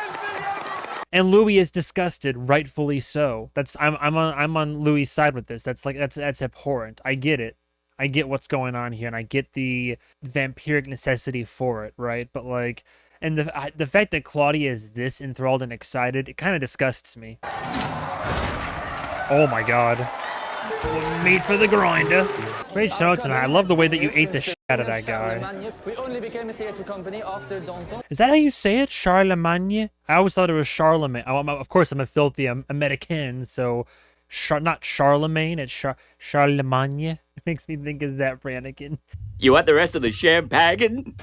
Speaker 1: And Louis is disgusted, rightfully so. I'm on Louis' side with this. That's abhorrent. I get it. I get what's going on here, and I get the vampiric necessity for it, right? But like, and the fact that Claudia is this enthralled and excited, it kind of disgusts me. Oh my god. Meat for the grinder. Great show tonight. I love the way that you ate the shit out of that guy.
Speaker 3: We only became a theatre company after Donjon.
Speaker 1: Is that how you say it? Charlemagne? I always thought it was Charlemagne. Of course, I'm a filthy American, so not Charlemagne, it's Charlemagne. It makes me think it's that Brannigan.
Speaker 14: You want the rest of the champagne?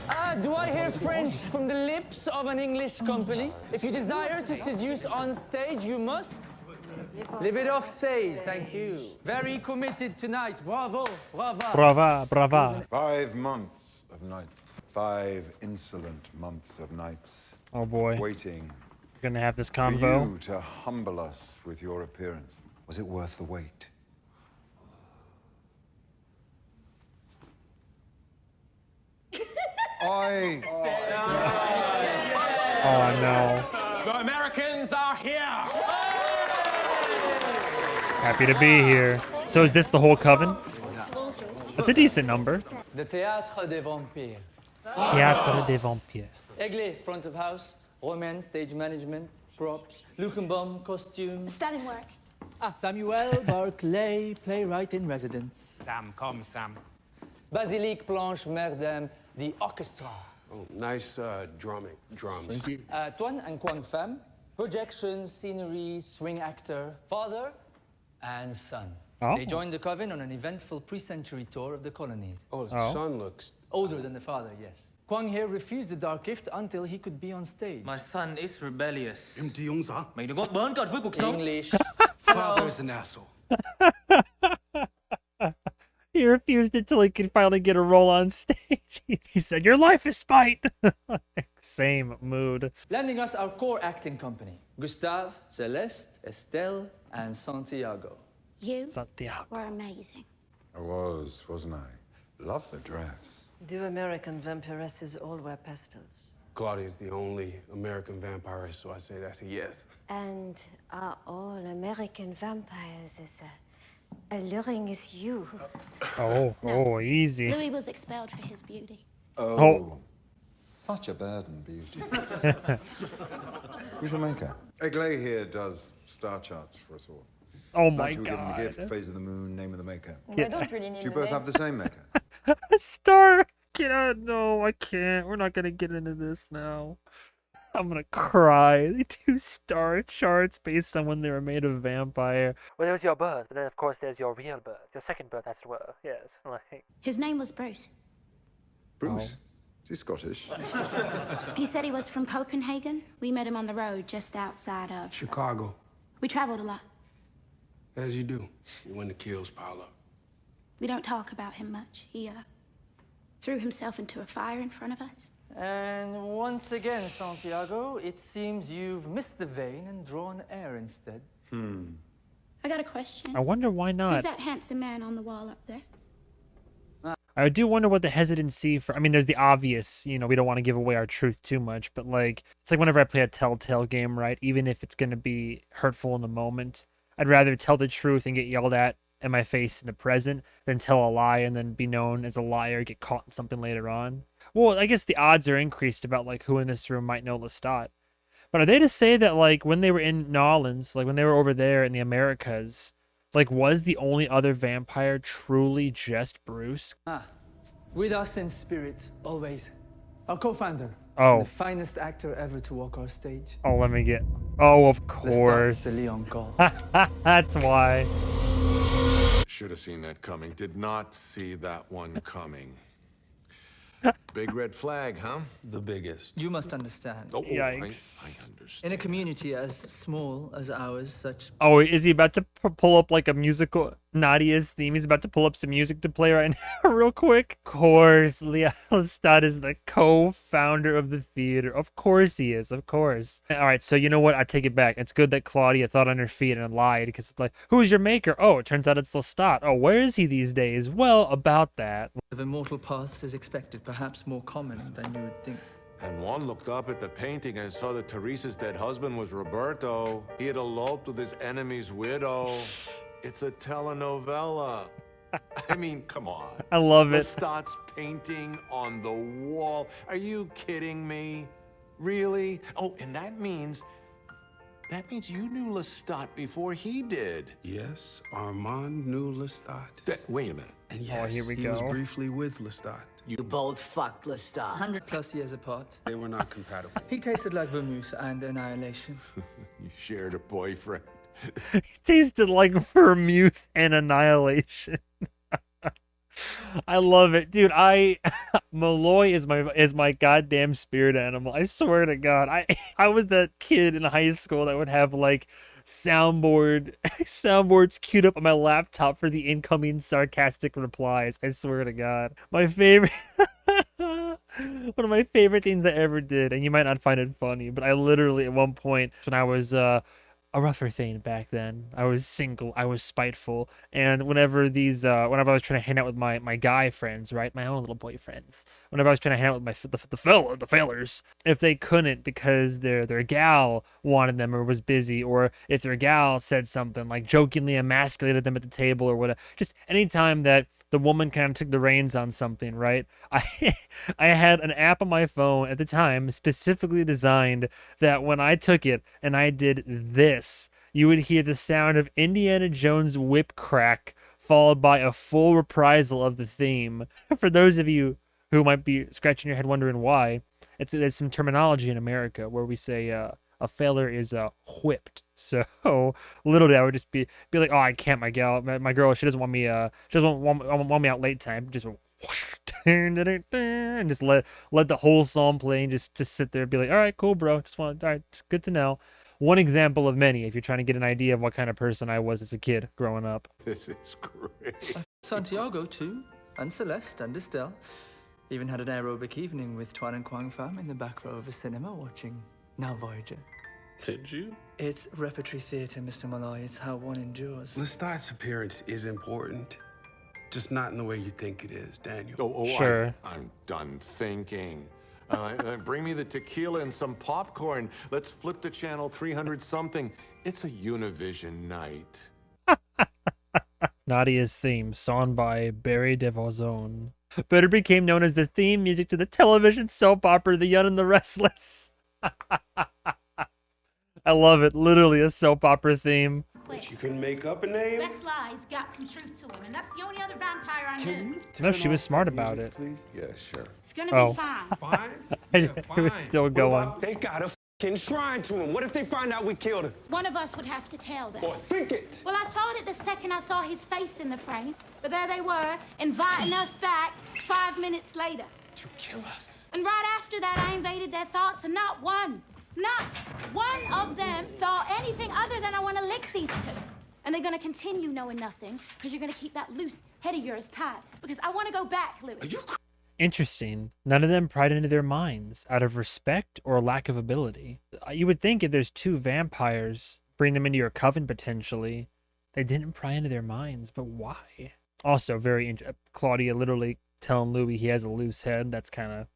Speaker 3: Do I hear French from the lips of an English company? If you desire to seduce on stage, you must live it off stage. Thank you. Very committed tonight. Bravo, brava.
Speaker 1: Brava, brava.
Speaker 12: 5 months of nights. 5 insolent months of nights.
Speaker 1: Oh boy.
Speaker 12: Waiting.
Speaker 1: We're gonna have this
Speaker 12: For
Speaker 1: convo.
Speaker 12: you to humble us with your appearance. Was it worth the wait?
Speaker 1: Oh no.
Speaker 10: The Americans are here!
Speaker 1: Happy to be here. So is this the whole coven? That's a decent number.
Speaker 3: The Théâtre des Vampires.
Speaker 1: Théâtre des Vampires.
Speaker 3: Aigle, front of house. Romaine, stage management. Props. Lukenbaum, costumes.
Speaker 9: Starting work.
Speaker 3: Samuel Barclay, playwright in residence.
Speaker 15: Sam, come, Sam.
Speaker 3: Basilique Blanche Merdem, the orchestra.
Speaker 2: Oh, nice drumming. Drums.
Speaker 3: Thank you. Tuan and Quan Femme, projections, scenery, swing actor, father and son.
Speaker 1: Oh.
Speaker 3: They joined the Coven on an eventful pre-century tour of the colonies.
Speaker 2: Oh, the son looks...
Speaker 3: Older than the father, yes. Kwang here refused the dark gift until he could be on stage.
Speaker 15: My son is rebellious.
Speaker 10: Mày
Speaker 15: đừng có bỡn cợt với cuộc sống.
Speaker 3: English.
Speaker 10: Father is an asshole.
Speaker 1: He refused until he could finally get a role on stage. He said, "Your life is spite." Same mood.
Speaker 3: Lending us our core acting company. Gustave, Celeste, Estelle, and Santiago.
Speaker 5: You
Speaker 1: Santiago.
Speaker 5: were amazing.
Speaker 12: I was, wasn't I? Love the dress.
Speaker 13: Do American vampiresses all wear pastels?
Speaker 2: Claudia's the only American vampirist, so I say that's a yes.
Speaker 9: And are all American vampires as alluring as you?
Speaker 1: Oh, easy.
Speaker 5: Louis was expelled for his beauty.
Speaker 12: Oh. Such a burden, beauty. Who's your maker? Eglay here does star charts for us all.
Speaker 1: Oh my
Speaker 12: Give him the
Speaker 1: god.
Speaker 12: gift, phase of the moon, name of the maker.
Speaker 13: I don't really need
Speaker 12: Do you
Speaker 13: a
Speaker 12: both
Speaker 13: name.
Speaker 12: have the same maker?
Speaker 1: A star. Get out. No, I can't. We're not gonna get into this now. I'm gonna cry. They do star charts based on when they were made of vampire. Well, there's your birth, but then of course there's your real birth. Your second birth as well. Yes. Like.
Speaker 5: His name was Bruce.
Speaker 12: Bruce? Is he Scottish?
Speaker 5: He said he was from Copenhagen. We met him on the road just outside of...
Speaker 2: Chicago,
Speaker 5: We traveled a lot.
Speaker 2: as you do, when the kills pile up.
Speaker 5: We don't talk about him much. He threw himself into a fire in front of us.
Speaker 3: And once again, Santiago, it seems you've missed the vein and drawn air instead.
Speaker 5: I got a question.
Speaker 1: I wonder why
Speaker 5: Who's
Speaker 1: not.
Speaker 5: that handsome man on the wall up there?
Speaker 1: I do wonder what the hesitancy for. I mean, there's the obvious, we don't want to give away our truth too much, but like, it's like whenever I play a Telltale game, right? Even if it's going to be hurtful in the moment, I'd rather tell the truth and get yelled at in my face in the present than tell a lie and then be known as a liar, get caught in something later on. Well, I guess the odds are increased about like who in this room might know Lestat. But are they to say that like when they were in New Orleans, like when they were over there in the Americas, like was the only other vampire truly just Bruce?
Speaker 3: With us in spirit, always. Our co-founder.
Speaker 1: Oh.
Speaker 3: The finest actor ever to walk our stage.
Speaker 1: Oh, let me get. Oh, of course.
Speaker 3: Lestat, the Leon call.
Speaker 1: That's why.
Speaker 4: Should have seen that coming. Did not see that one coming. Big red flag, huh?
Speaker 10: The biggest.
Speaker 3: You must understand.
Speaker 4: Oh,
Speaker 1: Yikes.
Speaker 4: I understand.
Speaker 3: In a community as small as ours, such...
Speaker 1: Oh, is he about to pull up like a musical Nadia's theme? He's about to pull up some music to play right now, real quick. Of course, Lestat is the co-founder of the theater. Of course he is. Of course. All right, so you know what? I take it back. It's good that Claudia thought on her feet and lied because it's like, who's your maker? Oh, it turns out it's Lestat. Oh, where is he these days? Well, about that.
Speaker 3: of immortal paths is expected, perhaps more common than you would think.
Speaker 4: And Juan looked up at the painting and saw that Teresa's dead husband was Roberto. He had eloped with his enemy's widow. It's a telenovela. I mean, come on.
Speaker 1: I love it.
Speaker 4: Lestat's painting on the wall. Are you kidding me? Really? Oh, and that means you knew Lestat before he did.
Speaker 2: Yes, Armand knew Lestat.
Speaker 4: Wait a minute.
Speaker 2: And yes,
Speaker 1: here we
Speaker 2: he was
Speaker 1: go.
Speaker 2: briefly with Lestat.
Speaker 11: You both fucked Lestat.
Speaker 3: 100+ years apart.
Speaker 2: They were not compatible.
Speaker 3: He tasted like vermouth and annihilation.
Speaker 4: You shared a boyfriend.
Speaker 1: He tasted like vermouth and annihilation. I love it, dude. Malloy is my goddamn spirit animal. I swear to God, I was that kid in high school that would have like soundboards queued up on my laptop for the incoming sarcastic replies. I swear to God, my favorite. One of my favorite things I ever did, and you might not find it funny, but I literally at one point when I was a rougher thing back then. I was single, I was spiteful, and whenever I was trying to hang out with my guy friends, right, my own little boyfriends, whenever I was trying to hang out with the fellers, if they couldn't because their gal wanted them or was busy, or if their gal said something like jokingly emasculated them at the table or whatever, just anytime that the woman kind of took the reins on something, right? I had an app on my phone at the time specifically designed that when I took it and I did this, you would hear the sound of Indiana Jones' whip crack, followed by a full reprisal of the theme. For those of you who might be scratching your head wondering why, there's some terminology in America where we say a feller is whipped. So literally, I would just be like, "Oh, I can't, my girl, she doesn't want me. She doesn't want me out late time." Just whoosh, and just let the whole song play and just sit there and be like, "All right, cool, bro. All right, it's good to know." One example of many, if you're trying to get an idea of what kind of person I was as a kid growing up.
Speaker 4: This is great.
Speaker 3: Santiago, too, and Celeste and Estelle. Even had an aerobic evening with Tuan and Quang Pham in the back row of a cinema watching Now Voyager.
Speaker 2: Did you?
Speaker 3: It's repertory theatre, Mr. Malloy. It's how one endures.
Speaker 2: Lestat's appearance is important, just not in the way you think it is, Daniel.
Speaker 1: Sure.
Speaker 4: I'm done thinking. Bring me the tequila and some popcorn. Let's flip to channel 300 something. It's a Univision night.
Speaker 1: Nadia's theme, sung by Barry DeVozone. Better became known as the theme music to the television soap opera The Young and the Restless. I love it. Literally a soap opera theme.
Speaker 2: But you can make up a name?
Speaker 5: Leslie's got some truth to him, and that's the only other vampire I know.
Speaker 1: No, she was smart about it.
Speaker 2: Please? Yeah, sure.
Speaker 5: It's gonna be fine.
Speaker 2: Fine?
Speaker 1: It was still going.
Speaker 2: They got a f***ing shrine to him. What if they find out we killed him?
Speaker 5: One of us would have to tell them.
Speaker 2: Or think it.
Speaker 5: Well, I thought it the second I saw his face in the frame, but there they were, inviting us back 5 minutes later.
Speaker 2: To kill us.
Speaker 5: And right after that, I invaded their thoughts, and not one of them thought anything other than I want to lick these two. And they're gonna continue knowing nothing, because you're gonna keep that loose head of yours tight. Because I want to go back, Louis.
Speaker 2: Are you
Speaker 1: Interesting. None of them pried into their minds out of respect or lack of ability. You would think if there's two vampires, bring them into your coven potentially. They didn't pry into their minds, but why? Also, Claudia literally telling Louis he has a loose head. That's kind of,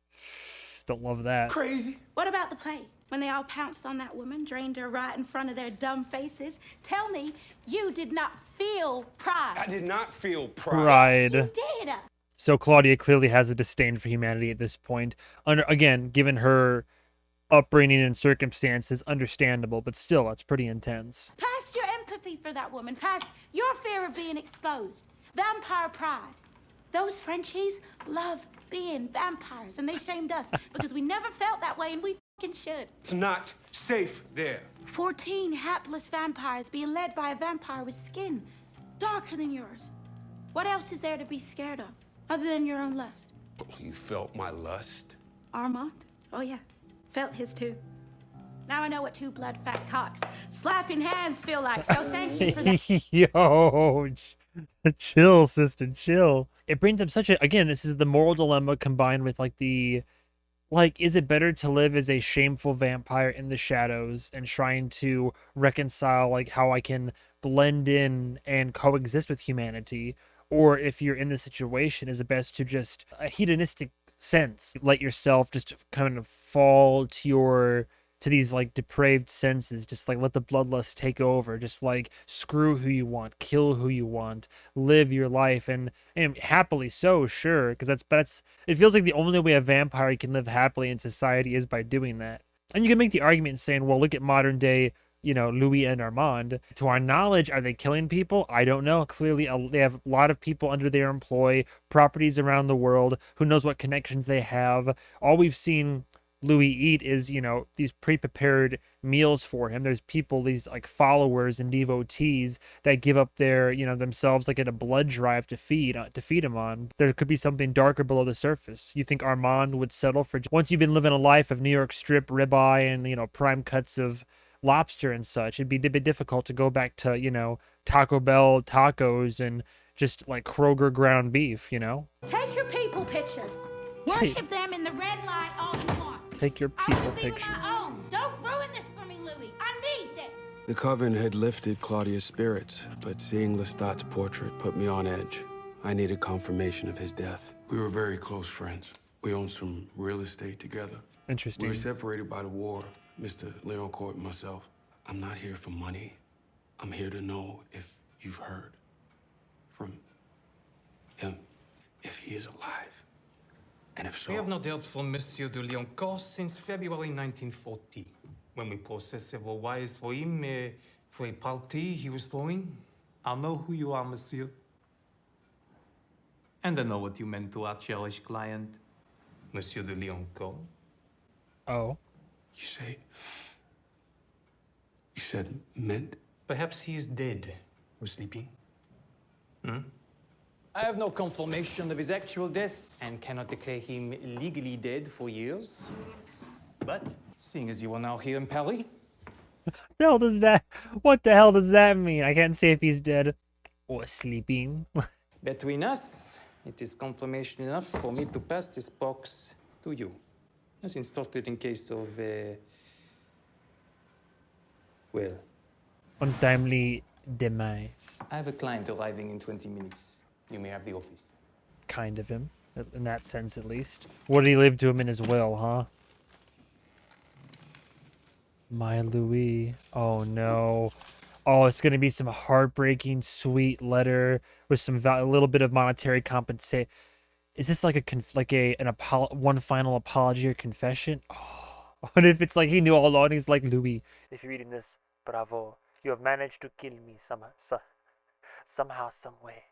Speaker 1: don't love that.
Speaker 2: crazy?
Speaker 5: What about the play? When they all pounced on that woman, drained her right in front of their dumb faces. Tell me, you did not feel pride.
Speaker 2: I did not feel pride.
Speaker 5: Yes, you did.
Speaker 1: So Claudia clearly has a disdain for humanity at this point. Again, given her upbringing and circumstances, understandable, but still, that's pretty intense.
Speaker 5: Past your empathy for that woman, past your fear of being exposed. Vampire pride. Those Frenchies love being vampires, and they shamed us because we never felt that way, and we fucking should.
Speaker 2: It's not safe there.
Speaker 5: 14 hapless vampires being led by a vampire with skin darker than yours. What else is there to be scared of, other than your own lust?
Speaker 2: Oh, you felt my lust?
Speaker 5: Armand? Oh, yeah. Felt his, too. Now I know what two blood-fat cocks slapping hands feel like, so thank you for that.
Speaker 1: Yo, chill, sister, chill. It brings up such a, again, this is the moral dilemma combined with is it better to live as a shameful vampire in the shadows and trying to reconcile how I can blend in and coexist with humanity? Or if you're in this situation, is it best to just a hedonistic sense, let yourself just kind of fall to these depraved senses, just let the bloodlust take over, just screw who you want, kill who you want, live your life, and happily so, sure, because that's it feels like the only way a vampire can live happily in society is by doing that. And you can make the argument saying, well, look at modern day, Louis and Armand. To our knowledge, are they killing people? I don't know. Clearly, they have a lot of people under their employ, properties around the world. Who knows what connections they have? All we've seen Louis eat is, these pre-prepared meals for him. There's people, these followers and devotees that give up their, themselves in a blood drive to feed him on. There could be something darker below the surface. You think Armand would settle for, once you've been living a life of New York strip ribeye and, prime cuts of lobster and such, it'd be a bit difficult to go back to, Taco Bell tacos and just Kroger ground beef,
Speaker 5: Take your people pictures. Worship them in the red light all you want.
Speaker 1: Take your people pictures.
Speaker 5: Don't ruin this for me, Louis. I need this.
Speaker 2: The Coven had lifted Claudia's spirits, but seeing Lestat's portrait put me on edge. I needed confirmation of his death. We were very close friends. We owned some real estate together.
Speaker 1: Interesting.
Speaker 2: We were separated by the war, Mr. Leoncourt and myself. I'm not here for money. I'm here to know if you've heard from him, if he is alive. And if so...
Speaker 15: We have not heard from Monsieur de Leoncourt since February 1940, when we processed several wives for him For a party he was throwing, I know who you are, monsieur. And I know what you meant to our cherished client, Monsieur de Coven.
Speaker 1: Oh.
Speaker 2: You said meant?
Speaker 15: Perhaps he is dead or sleeping. I have no confirmation of his actual death and cannot declare him legally dead for years. But seeing as you are now here in Paris,
Speaker 1: The hell does that? What the hell does that mean? I can't say if he's dead or sleeping.
Speaker 15: between us, it is confirmation enough for me to pass this box to you. As instructed in case of, well,
Speaker 1: Untimely demise.
Speaker 15: I have a client arriving in 20 minutes. You may have the office.
Speaker 1: Kind of him, in that sense at least. What did he leave to him in his will, huh? My Louis. Oh no. Oh, it's gonna be some heartbreaking, sweet letter with some a little bit of monetary compensation. Is this like one final apology or confession? Oh, what if it's like he knew all along? And he's like, Louis, if you're reading this, bravo, you have managed to kill me somehow, some way.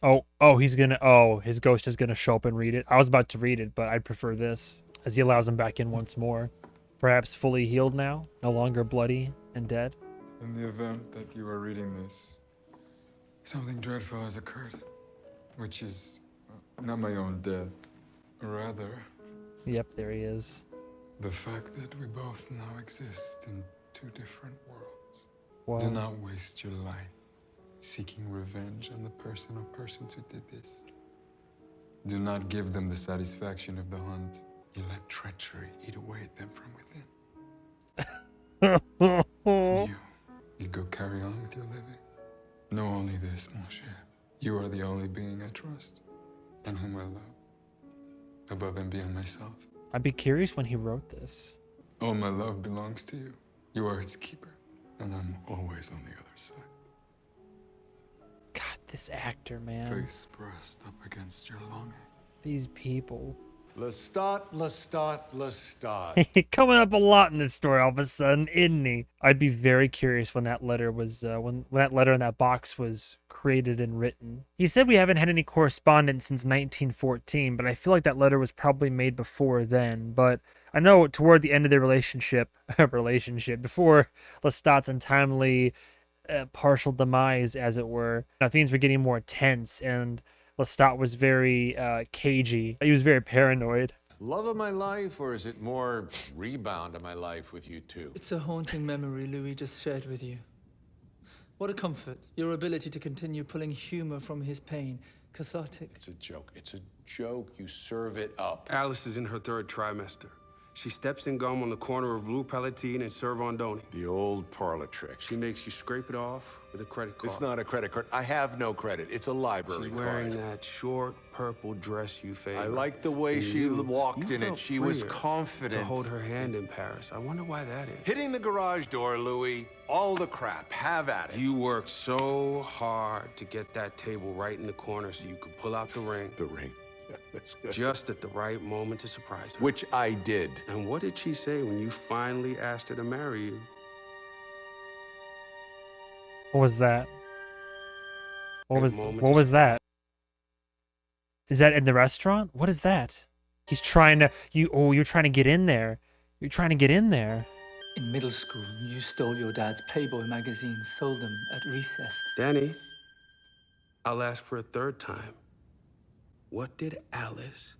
Speaker 1: Oh, his ghost is gonna show up and read it. I was about to read it, but I'd prefer this, as he allows him back in once more. Perhaps fully healed now, no longer bloody and dead.
Speaker 16: In the event that you are reading this, something dreadful has occurred, which is not my own death, rather...
Speaker 1: Yep, there he is.
Speaker 16: The fact that we both now exist in two different worlds.
Speaker 1: Wow.
Speaker 16: Do not waste your life seeking revenge on the person or persons who did this. Do not give them the satisfaction of the hunt. You let treachery eat away at them from within. You go carry on with your living. Know only this, mon cher. You are the only being I trust, and whom I love, above and beyond myself.
Speaker 1: I'd be curious when he wrote this.
Speaker 16: All my love belongs to you. You are its keeper, and I'm always on the other side.
Speaker 1: God, this actor, man.
Speaker 16: Face pressed up against your longing.
Speaker 1: These people.
Speaker 4: Lestat, Lestat, Lestat.
Speaker 1: Coming up a lot in this story all of a sudden, isn't he? I'd be very curious when that letter was, when that letter in that box was created and written. He said we haven't had any correspondence since 1914, but I feel like that letter was probably made before then. But I know toward the end of their relationship, before Lestat's untimely partial demise, as it were, things were getting more tense, and Lestat was very cagey. He was very paranoid.
Speaker 4: Love of my life, or is it more rebound of my life with you two?
Speaker 3: It's a haunting memory Louis just shared with you. What a comfort. Your ability to continue pulling humor from his pain. Cathartic.
Speaker 4: It's a joke. It's a joke. You serve it up.
Speaker 2: Alice is in her third trimester. She steps in gum on the corner of Rue Palatine and Servandoni.
Speaker 4: The old parlor trick.
Speaker 2: She makes you scrape it off with a credit card.
Speaker 4: It's not a credit card. I have no credit. It's a library
Speaker 2: She's wearing that short purple dress you favor.
Speaker 4: I like the way she walked in it. She was confident.
Speaker 2: To hold her hand in Paris. I wonder why that is.
Speaker 4: Hitting the garage door, Louis. All the crap. Have at it.
Speaker 2: You worked so hard to get that table right in the corner so you could pull out the ring.
Speaker 4: The ring. That's good.
Speaker 2: Just at the right moment to surprise her.
Speaker 4: Which I did.
Speaker 2: And what did she say when you finally asked her to marry you?
Speaker 1: What was that? What was that? Is that in the restaurant? What is that? He's trying to you're trying to get in there. You're trying to get in there.
Speaker 3: In middle school, you stole your dad's Playboy magazines, sold them at recess.
Speaker 2: Danny, I'll ask for a third time. What did Alice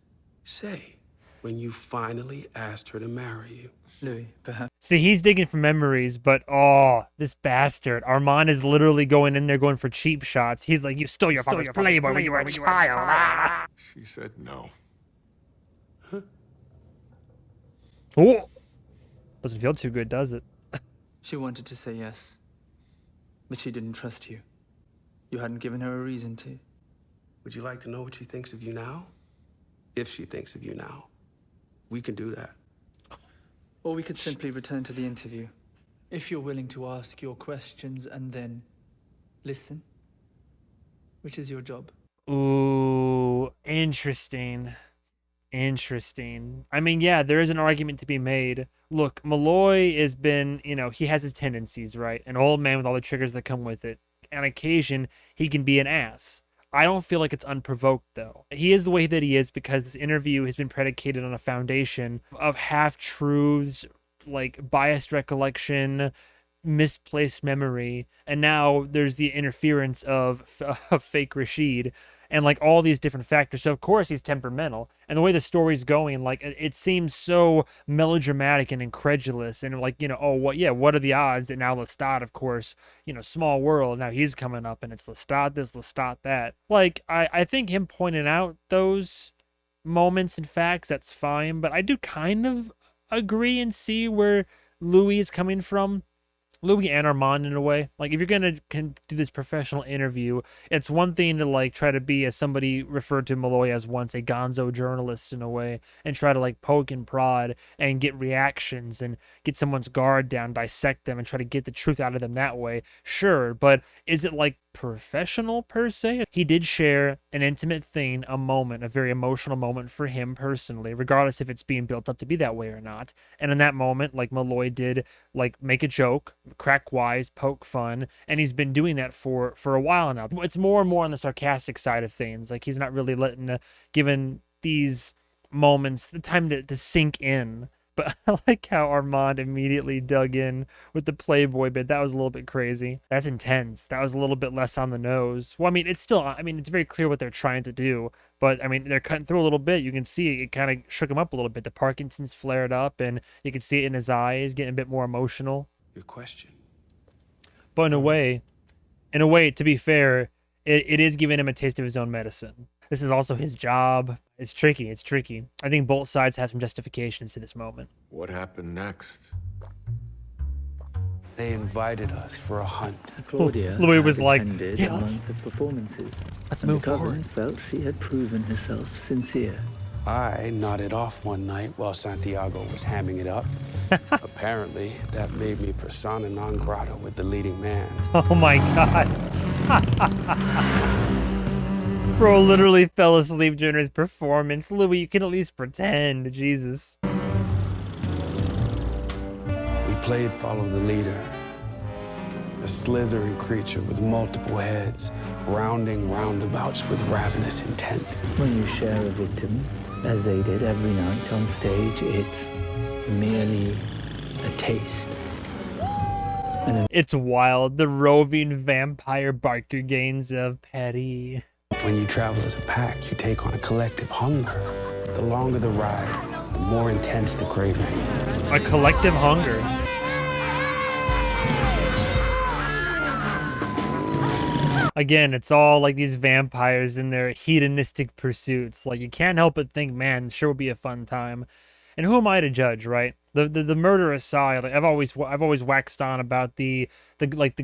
Speaker 2: say when you finally asked her to marry you?
Speaker 3: Louis, perhaps.
Speaker 1: See, he's digging for memories, but this bastard. Armand is literally going in there going for cheap shots. He's like, you stole your father's Playboy when you were a child.
Speaker 4: She said no.
Speaker 2: Huh?
Speaker 1: Oh! Doesn't feel too good, does it?
Speaker 3: She wanted to say yes, but she didn't trust you. You hadn't given her a reason to.
Speaker 2: Would you like to know what she thinks of you now? If she thinks of you now. We can do that.
Speaker 3: Or we could simply return to the interview. If you're willing to ask your questions and then listen, which is your job.
Speaker 1: Ooh, interesting. Interesting. I mean, yeah, there is an argument to be made. Look, Malloy has been, he has his tendencies, right? An old man with all the triggers that come with it. On occasion, he can be an ass. I don't feel like it's unprovoked, though. He is the way that he is because this interview has been predicated on a foundation of half-truths, like biased recollection, misplaced memory, and now there's the interference of fake Rashid and like all these different factors. So of course he's temperamental, and the way the story's going, like it seems so melodramatic and incredulous, and like, oh, what are the odds that now Lestat, of course, small world, now he's coming up and it's Lestat this, Lestat that. Like I think him pointing out those moments and facts, that's fine, but I do kind of agree and see where Louis is coming from. Louis and Armand, in a way. Like, if you're gonna do this professional interview, it's one thing to like try to be, as somebody referred to Malloy as once, a gonzo journalist in a way, and try to like poke and prod and get reactions and get someone's guard down, dissect them, and try to get the truth out of them that way. Sure, but is it like professional per se? He did share an intimate thing, a moment, a very emotional moment for him personally, regardless if it's being built up to be that way or not. And in that moment, like, Malloy did like make a joke, crack wise, poke fun, and he's been doing that for a while now. It's more and more on the sarcastic side of things. Like, he's not really giving these moments the time to sink in. But I like how Armand immediately dug in with the Playboy bit. That was a little bit crazy. That's intense. That was a little bit less on the nose. Well, I mean, it's very clear what they're trying to do. But, I mean, they're cutting through a little bit. You can see it kind of shook him up a little bit. The Parkinson's flared up, and you can see it in his eyes, getting a bit more emotional.
Speaker 2: Your question.
Speaker 1: But in a way, to be fair, it is giving him a taste of his own medicine. This is also his job. It's tricky. I think both sides have some justifications to this moment.
Speaker 4: What happened next?
Speaker 2: They invited us for a hunt.
Speaker 3: Claudia
Speaker 1: Louis was like,
Speaker 3: attended a month of performances.
Speaker 1: Let's
Speaker 3: and
Speaker 1: move
Speaker 3: the Coven
Speaker 1: forward.
Speaker 3: felt she had proven herself sincere.
Speaker 2: I nodded off one night while Santiago was hamming it up. Apparently, that made me persona non grata with the leading man.
Speaker 1: Oh my god. Bro literally fell asleep during his performance. Louis, you can at least pretend. Jesus.
Speaker 2: We played follow the leader. A slithering creature with multiple heads, rounding roundabouts with ravenous intent.
Speaker 3: When you share a victim, as they did every night on stage, it's merely a taste.
Speaker 1: It's wild. The roving vampire Barker gains of Petty.
Speaker 2: When you travel as a pack, you take on a collective hunger. The longer the ride, the more intense the craving.
Speaker 1: A collective hunger. Again, it's all like these vampires in their hedonistic pursuits. Like, you can't help but think, man, this sure would be a fun time. And who am I to judge, right? The murder aside, like, I've always waxed on about the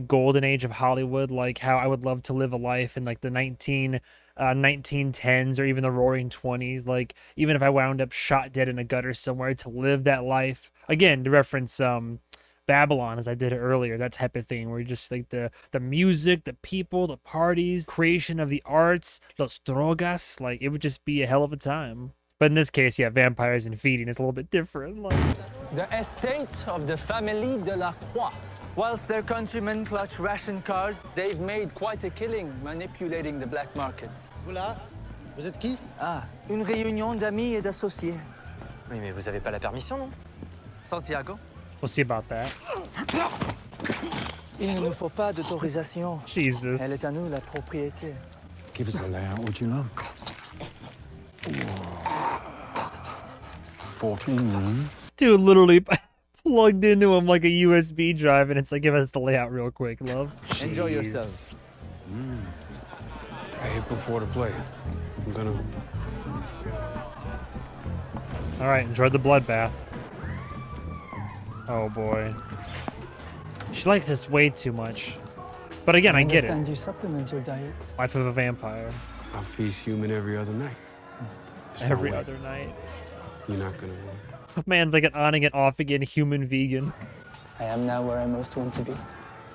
Speaker 1: golden age of Hollywood, like how I would love to live a life in like the 1910s or even the Roaring 20s. Like, even if I wound up shot dead in a gutter somewhere, to live that life. Again, to reference Babylon, as I did earlier, that type of thing, where you just like the music, the people, the parties, creation of the arts, los drogas, like, it would just be a hell of a time. But in this case, yeah, vampires and feeding is a little bit different. Like,
Speaker 17: the estate of the family de la Croix. Whilst their countrymen clutch ration cards, they've made quite a killing manipulating the black markets.
Speaker 18: Voilà. Vous êtes qui?
Speaker 17: Ah, une réunion d'amis et d'associés.
Speaker 8: Oui, mais vous avez pas la permission, non?
Speaker 17: Santiago?
Speaker 1: we'll see about that.
Speaker 17: Il ne nous faut pas d'autorisation.
Speaker 1: Jesus.
Speaker 17: Elle est à nous, la propriété.
Speaker 12: Give us the layout, would you, love? 14 rooms.
Speaker 1: Dude literally plugged into him like a USB drive, and it's like, give us the layout real quick, love.
Speaker 17: Enjoy
Speaker 1: Jeez.
Speaker 17: yourselves.
Speaker 2: I hit before the play. I'm gonna...
Speaker 1: All right, enjoy the bloodbath. Oh boy. She likes this way too much. But again, I get
Speaker 17: understand
Speaker 1: it.
Speaker 17: you supplement your diet.
Speaker 1: Life of a vampire.
Speaker 2: I feast human every other night. It's my
Speaker 1: Every
Speaker 2: way.
Speaker 1: other night.
Speaker 2: You're not gonna win.
Speaker 1: Man's like an on again, off again human vegan.
Speaker 17: I am now where I most want to be.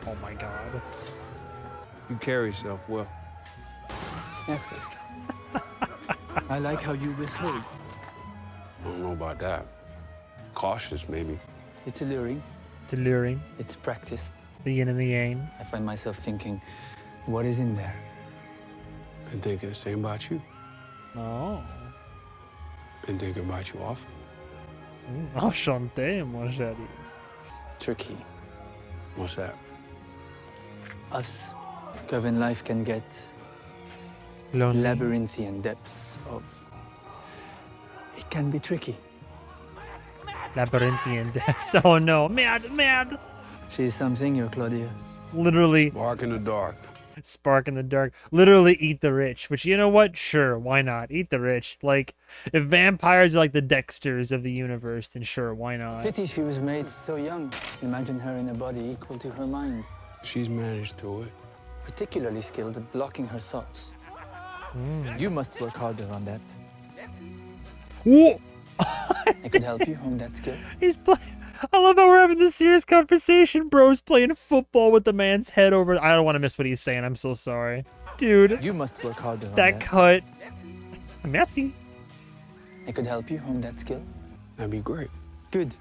Speaker 1: Oh my god.
Speaker 2: You carry yourself well.
Speaker 17: Merci. I like how you withhold.
Speaker 2: I don't know about that. Cautious, maybe.
Speaker 17: It's alluring.
Speaker 1: It's alluring.
Speaker 17: It's practiced.
Speaker 1: The yin and the yang.
Speaker 17: I find myself thinking, what is in there?
Speaker 2: Been thinking the same about you.
Speaker 1: Oh.
Speaker 2: Been thinking about you often.
Speaker 1: Enchanté, mon chéri.
Speaker 17: Tricky.
Speaker 2: What's that?
Speaker 17: Us, Coven life can get
Speaker 1: Lonely.
Speaker 17: labyrinthian depths of... It can be tricky.
Speaker 1: Labyrinthian depths. Oh no. Mad.
Speaker 17: She's something, your Claudia.
Speaker 1: Literally.
Speaker 2: Spark in the dark.
Speaker 1: Spark in the dark. Literally eat the rich. Which, you know what? Sure, why not? Eat the rich. Like, if vampires are like the Dexters of the universe, then sure, why not?
Speaker 17: Pity she was made so young. Imagine her in a body equal to her mind.
Speaker 2: She's managed to it.
Speaker 17: Particularly skilled at blocking her thoughts. You must work harder on that.
Speaker 1: Whoa!
Speaker 17: I could help you hone that skill.
Speaker 1: He's playing. I love how we're having this serious conversation. Bro's playing football with the man's head over. I don't want to miss what he's saying. I'm so sorry. Dude.
Speaker 17: You must work harder on
Speaker 1: that cut. Messy.
Speaker 17: I could help you hone that skill.
Speaker 2: That'd be great.
Speaker 17: Good.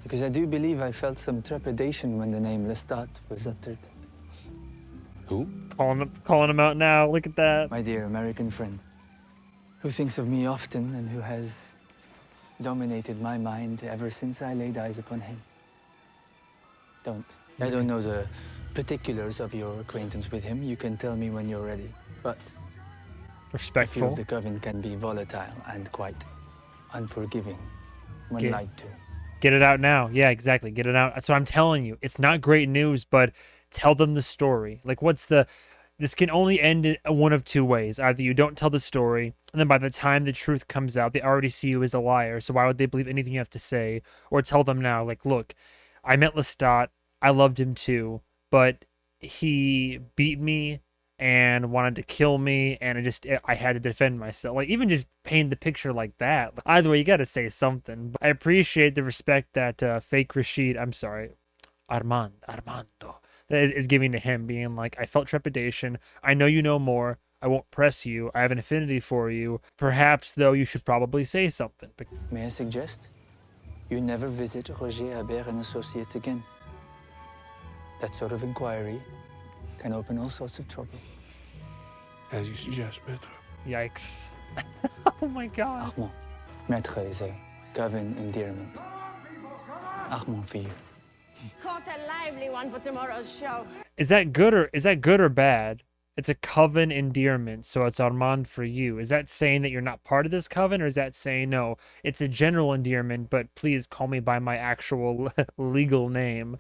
Speaker 17: Because I do believe I felt some trepidation when the name Lestat was uttered.
Speaker 2: Who?
Speaker 1: Calling him out now. Look at that.
Speaker 17: My dear American friend, who thinks of me often and who has dominated my mind ever since I laid eyes upon him. I don't know the particulars of your acquaintance with him. You can tell me when you're ready. But
Speaker 1: respectful.
Speaker 17: A few of the Coven can be volatile and quite unforgiving when lied to.
Speaker 1: Get it out now. Yeah, exactly. Get it out. That's what I'm telling you. It's not great news, but tell them the story. Like, this can only end in one of two ways. Either you don't tell the story, and then by the time the truth comes out, they already see you as a liar, so why would they believe anything you have to say? Or tell them now, like, look, I met Lestat, I loved him too, but he beat me and wanted to kill me, and I had to defend myself. Like, even just paint the picture like that. Either way, you gotta say something. But I appreciate the respect that fake Rashid, I'm sorry, Armando, is giving to him, being like, I felt trepidation. I know you know more. I won't press you. I have an affinity for you. Perhaps, though, you should probably say something.
Speaker 17: May I suggest you never visit Roger Habert and Associates again? That sort of inquiry can open all sorts of trouble.
Speaker 2: As you suggest, Maître.
Speaker 1: Yikes. Oh my god.
Speaker 17: Armand. Maître is a Coven endearment. Armand for you.
Speaker 13: Caught a lively one for tomorrow's show.
Speaker 1: Is that good or bad? It's a Coven endearment, so it's Armand for you. Is that saying that you're not part of this Coven, or is that saying, no, it's a general endearment, but please call me by my actual legal name?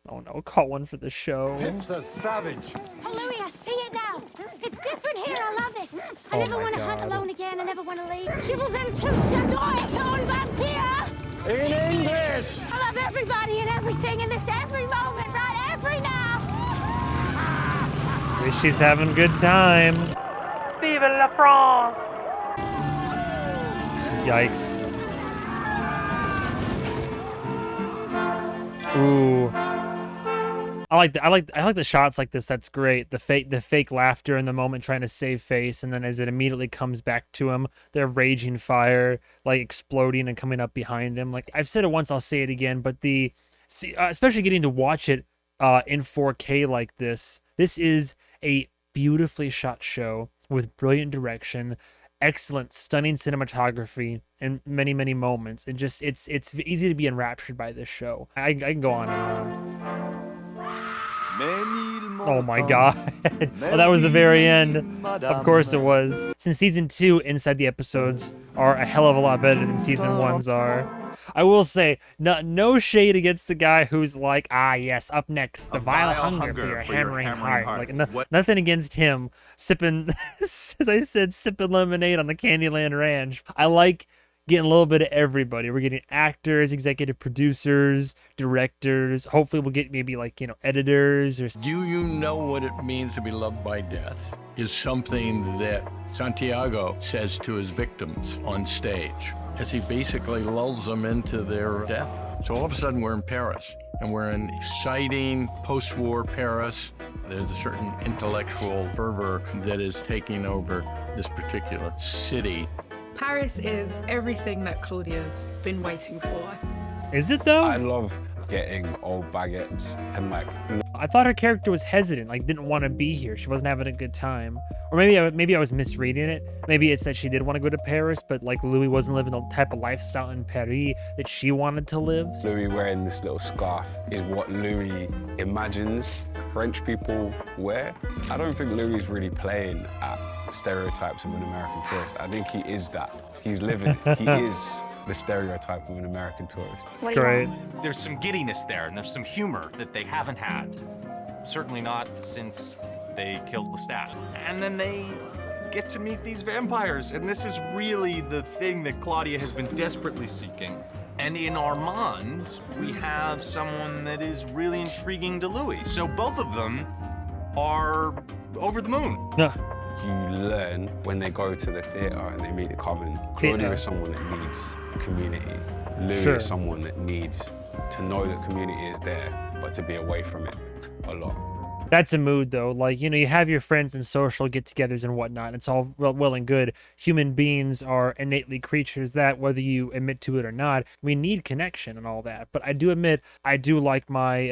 Speaker 1: Oh no, call one for the show.
Speaker 12: Pim's a savage.
Speaker 5: Oh, Louis, I see it now. It's different here. I love it. I never want to hunt alone again. I never want to leave. Je vous aime tous. J'adore son vampire.
Speaker 12: In English.
Speaker 5: I love everybody and everything in this every moment, right? Every now.
Speaker 1: At least she's having a good time. Vive la France! Yikes. Ooh. I like the shots like this. That's great. The fake laughter in the moment trying to save face, and then as it immediately comes back to him, their raging fire like exploding and coming up behind him. Like, I've said it once, I'll say it again, but especially getting to watch it in 4K like this. This is a beautifully shot show with brilliant direction, excellent, stunning cinematography, and many, many moments. And just it's easy to be enraptured by this show. I can go on and on. Oh my god. Well, that was the very end. Of course it was. Since season 2 inside the episodes are a hell of a lot better than season 1's are. I will say, no shade against the guy who's like, yes, up next, the vile hunger for your hammering heart. Like, nothing against him sipping, as I said, sipping lemonade on the Candyland Ranch. I like getting a little bit of everybody. We're getting actors, executive producers, directors. Hopefully we'll get maybe like, editors. Or...
Speaker 19: Do you know what it means to be loved by death? Is something that Santiago says to his victims on stage as he basically lulls them into their death. So all of a sudden we're in Paris, and we're in exciting post-war Paris. There's a certain intellectual fervor that is taking over this particular city.
Speaker 20: Paris is everything that Claudia's been waiting for.
Speaker 1: Is it though?
Speaker 7: I love getting old baguettes and like.
Speaker 1: I thought her character was hesitant, like didn't want to be here. She wasn't having a good time. Or maybe I was misreading it. Maybe it's that she did want to go to Paris, but like Louis wasn't living the type of lifestyle in Paris that she wanted to live.
Speaker 7: Louis wearing this little scarf is what Louis imagines French people wear. I don't think Louis is really playing at stereotypes of an American tourist. I think he is that. He's living it. He is the stereotype of an American tourist.
Speaker 1: It's great.
Speaker 21: There's some giddiness there, and there's some humor that they haven't had. Certainly not since they killed Lestat. And then they get to meet these vampires, and this is really the thing that Claudia has been desperately seeking. And in Armand, we have someone that is really intriguing to Louis. So both of them are over the moon.
Speaker 1: Yeah.
Speaker 7: You learn when they go to the theater and they meet the Coven. Claudia is someone that needs community. Louis is someone that needs to know that community is there, but to be away from it a lot.
Speaker 1: That's a mood though. Like, you know, you have your friends and social get-togethers and whatnot. It's all well and good. Human beings are innately creatures that, whether you admit to it or not, we need connection and all that. But I do admit, I do like my,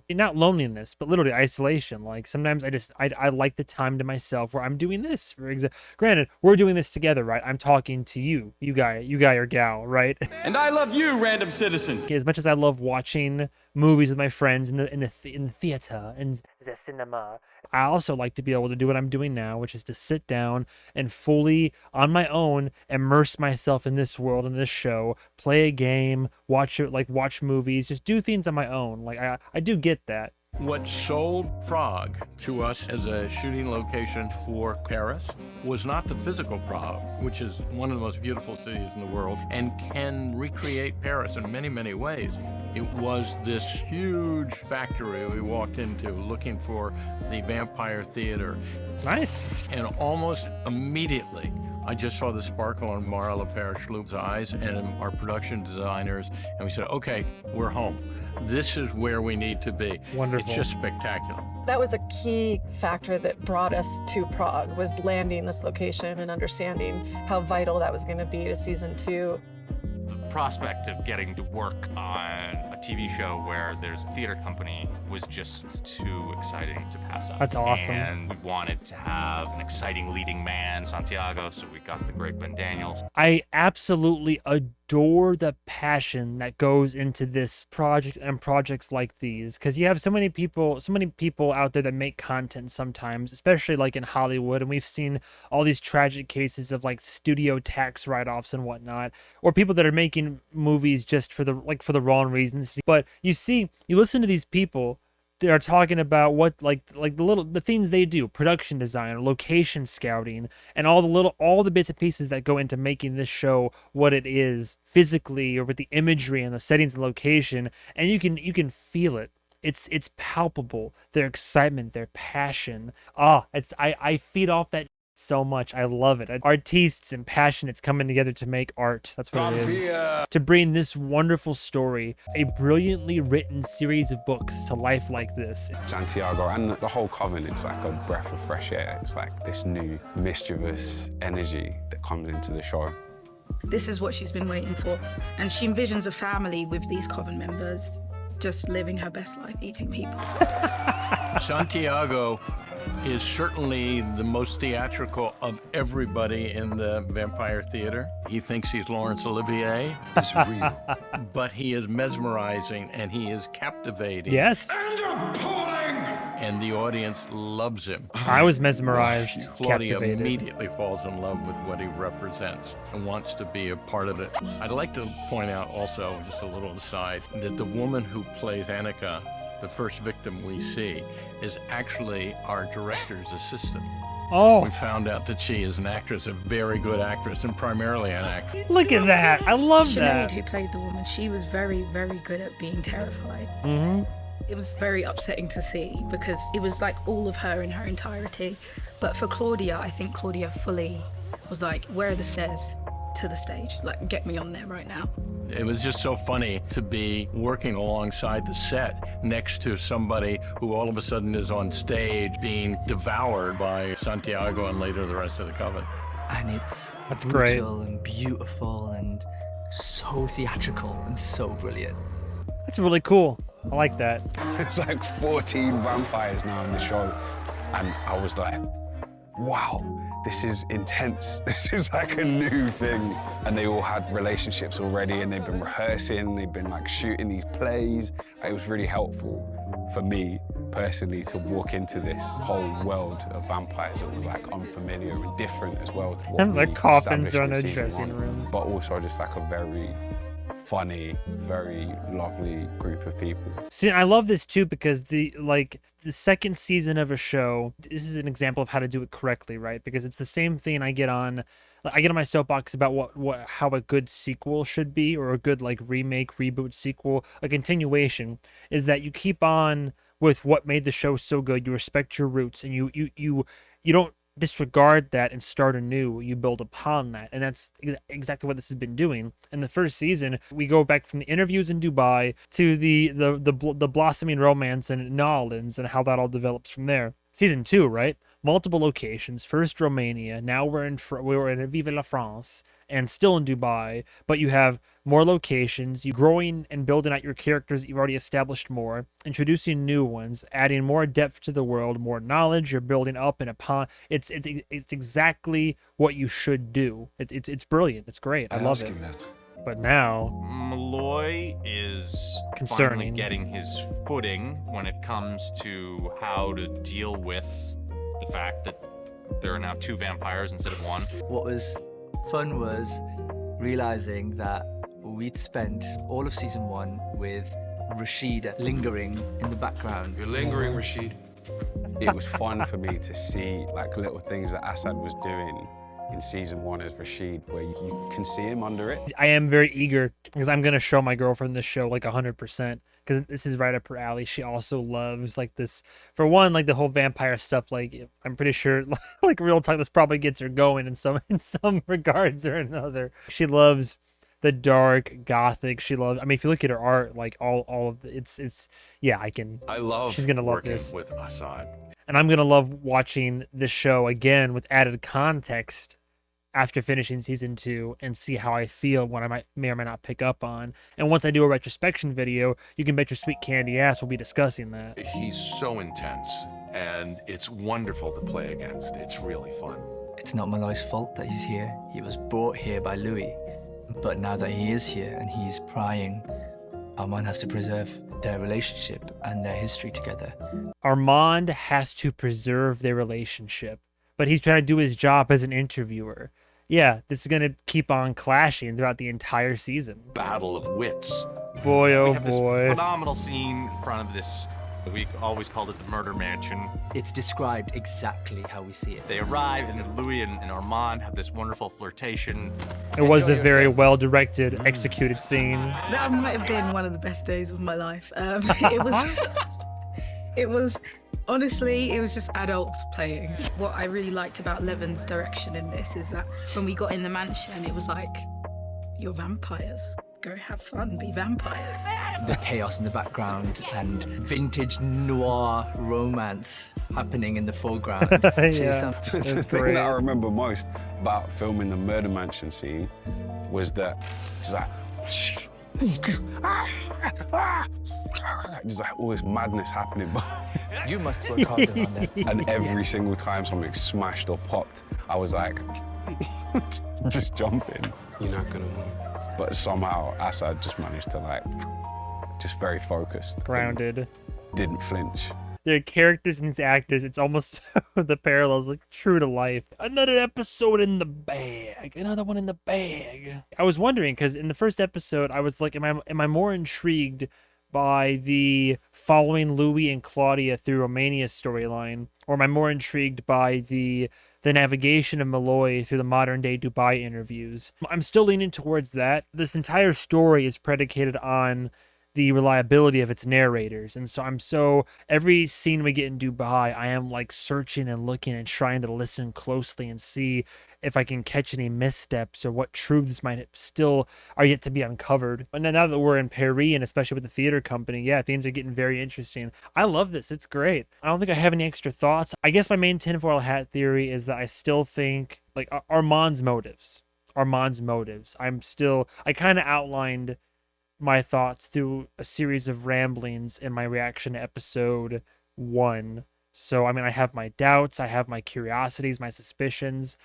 Speaker 1: not loneliness, but literally isolation. Like sometimes I like the time to myself where I'm doing this. For example, granted, we're doing this together, right? I'm talking to you guy or gal, right?
Speaker 22: And I love you, random citizen.
Speaker 1: As much as I love watching movies with my friends in the theater and the cinema, I also like to be able to do what I'm doing now, which is to sit down and fully on my own immerse myself in this world, in this show, play a game, watch movies, just do things on my own. Like I do get that.
Speaker 19: What sold Prague to us as a shooting location for Paris was not the physical Prague, which is one of the most beautiful cities in the world and can recreate Paris in many, many ways. It was this huge factory we walked into looking for the Vampire Theater.
Speaker 1: Nice.
Speaker 19: And almost immediately, I just saw the sparkle on Mara Lepere-Schloop's eyes and our production designers, and we said, okay, we're home. This is where we need to be.
Speaker 1: Wonderful.
Speaker 19: It's just spectacular.
Speaker 23: That was a key factor that brought us to Prague, was landing this location and understanding how vital that was going to be to season 2.
Speaker 21: The prospect of getting to work on a TV show where there's a theater company was just too exciting to pass up.
Speaker 1: That's awesome.
Speaker 21: And we wanted to have an exciting leading man, Santiago, so we got the great Ben Daniels.
Speaker 1: I absolutely adore the passion that goes into this project and projects like these, because you have so many people out there that make content sometimes, especially like in Hollywood, and we've seen all these tragic cases of like studio tax write-offs and whatnot, or people that are making movies just for the wrong reasons. But you listen to these people, they are talking about what the things they do, production design, location scouting, and all the bits and pieces that go into making this show what it is physically, or with the imagery and the settings and location, and you can feel it. It's palpable. Their excitement, their passion. I feed off that so much. I love it. Artists and passionates coming together to make art. That's what it is. To bring this wonderful story, a brilliantly written series of books to life like this.
Speaker 7: Santiago and the whole Coven, it's like a breath of fresh air. It's like this new mischievous energy that comes into the show.
Speaker 20: This is what she's been waiting for. And she envisions a family with these Coven members, just living her best life, eating people.
Speaker 19: Santiago is certainly the most theatrical of everybody in the Vampire Theater. He thinks he's Laurence Olivier.
Speaker 10: He's real.
Speaker 19: But he is mesmerizing and he is captivating.
Speaker 1: Yes.
Speaker 10: And appalling!
Speaker 19: And the audience loves him.
Speaker 1: I was mesmerized,
Speaker 19: Claudia
Speaker 1: captivated.
Speaker 19: immediately falls in love with what he represents and wants to be a part of it. I'd like to point out also, just a little aside, that the woman who plays Annika, the first victim we see, is actually our director's assistant.
Speaker 1: Oh.
Speaker 19: We found out that she is an actress, a very good actress, and primarily an actress.
Speaker 1: Look at that. I love that.
Speaker 20: Sinead, who played the woman, she was very, very good at being terrified.
Speaker 1: Mm-hmm.
Speaker 20: It was very upsetting to see because it was like all of her in her entirety. But for Claudia, I think Claudia fully was like, where are the stairs to the stage? Like, get me on there right now.
Speaker 19: It was just so funny to be working alongside the set next to somebody who all of a sudden is on stage being devoured by Santiago and later the rest of the Coven.
Speaker 3: and it's
Speaker 1: That's great.
Speaker 3: brutal and beautiful and so theatrical and so brilliant.
Speaker 1: That's really cool. I like that.
Speaker 7: There's like 14 vampires now in the show, and I was like, wow, this is intense. This is like a new thing. And they all had relationships already, and they've been rehearsing, they've been like shooting these plays. It was really helpful for me personally to walk into this whole world of vampires that was like unfamiliar and different as well to what
Speaker 1: And the
Speaker 7: we
Speaker 1: coffins
Speaker 7: established
Speaker 1: are in
Speaker 7: in
Speaker 1: the
Speaker 7: season
Speaker 1: dressing
Speaker 7: 1,
Speaker 1: rooms.
Speaker 7: but also just like a very funny, very lovely group of people.
Speaker 1: See, I love this too because the second season of a show, this is an example of how to do it correctly, right? Because it's the same thing I get on my soapbox about how a good sequel should be, or a good like remake, reboot, sequel, a continuation, is that you keep on with what made the show so good. You respect your roots, and you don't disregard that and start anew. You build upon that, and that's exactly what this has been doing. In the first season, we go back from the interviews in Dubai to the blossoming romance in New Orleans and how that all develops from there. Season 2, right? Multiple locations. First Romania, now we're in Vive la France, and still in Dubai, but you have more locations, you growing and building out your characters that you've already established more, introducing new ones, adding more depth to the world, more knowledge, you're building up and upon. It's exactly what you should do. It's brilliant. It's great. I love it. But now
Speaker 21: Malloy is
Speaker 1: Concerning.
Speaker 21: finally getting his footing when it comes to how to deal with the fact that there are now 2 vampires instead of 1.
Speaker 3: What was fun was realizing that we'd spent all of season 1 with Rashid lingering in the background.
Speaker 2: You're lingering, Rashid.
Speaker 7: It was fun for me to see like little things that Assad was doing in season 1 as Rashid, where you can see him under it.
Speaker 1: I am very eager because I'm gonna show my girlfriend this show like 100%, because this is right up her alley. She also loves like this, for one, like the whole vampire stuff. Like I'm pretty sure like real talk, this probably gets her going in some regards or another. She loves the dark gothic. She loves, I mean, if you look at her art, like all of it's yeah,
Speaker 4: I love
Speaker 1: she's gonna love
Speaker 4: working
Speaker 1: this.
Speaker 4: with Assad.
Speaker 1: And I'm gonna love watching this show again with added context after finishing season 2, and see how I feel, what I may or may not pick up on. And once I do a retrospection video, you can bet your sweet candy ass we'll be discussing that.
Speaker 10: He's so intense, and it's wonderful to play against. It's really fun.
Speaker 3: It's not Malloy's fault that he's here. He was brought here by Louis. But now that he is here and he's prying, Armand has to preserve their relationship and their history together.
Speaker 1: Armand has to preserve their relationship, but he's trying to do his job as an interviewer. Yeah, this is going to keep on clashing throughout the entire season.
Speaker 10: Battle of wits.
Speaker 1: Boy, oh
Speaker 21: We have this
Speaker 1: boy.
Speaker 21: phenomenal scene in front of this. We always called it the murder mansion.
Speaker 3: It's described exactly how we see it.
Speaker 21: They arrive, and then Louis and Armand have this wonderful flirtation.
Speaker 1: It was a
Speaker 21: Enjoy
Speaker 1: very
Speaker 21: yourselves.
Speaker 1: well-directed, executed scene.
Speaker 20: That might have been one of the best days of my life. It was, it was, honestly, it was just adults playing. What I really liked about Levin's direction in this is that when we got in the mansion, it was like, you're vampires. Go have fun, be vampires.
Speaker 3: The chaos in the background and vintage noir romance happening in the foreground.
Speaker 1: Yeah,
Speaker 7: The thing that I remember most about filming the murder mansion scene was that she's like, just like all this madness happening.
Speaker 17: You must work harder on that.
Speaker 7: And every single time something smashed or popped, I was like, just jumping.
Speaker 2: You're not gonna win.
Speaker 7: But somehow Assad just managed to like, just very focused.
Speaker 1: Grounded.
Speaker 7: Didn't flinch.
Speaker 1: Their characters and these actors, it's almost the parallels, like true to life. Another episode in the bag. Another one in the bag. I was wondering, because in the first episode, I was like, am I more intrigued by the following Louis and Claudia through Romania's storyline, or am I more intrigued by the navigation of Malloy through the modern day Dubai interviews? I'm still leaning towards that. This entire story is predicated on the reliability of its narrators, and so every scene we get in Dubai, I am like searching and looking and trying to listen closely and see if I can catch any missteps or what truths might still are yet to be uncovered. And now that we're in Paris, and especially with the theater company, yeah, things are getting very interesting. I love this. It's great. I don't think I have any extra thoughts. I guess my main tinfoil hat theory is that I still think, like, Armand's motives. I kind of outlined my thoughts through a series of ramblings in my reaction to episode 1. So, I mean, I have my doubts, I have my curiosities, my suspicions.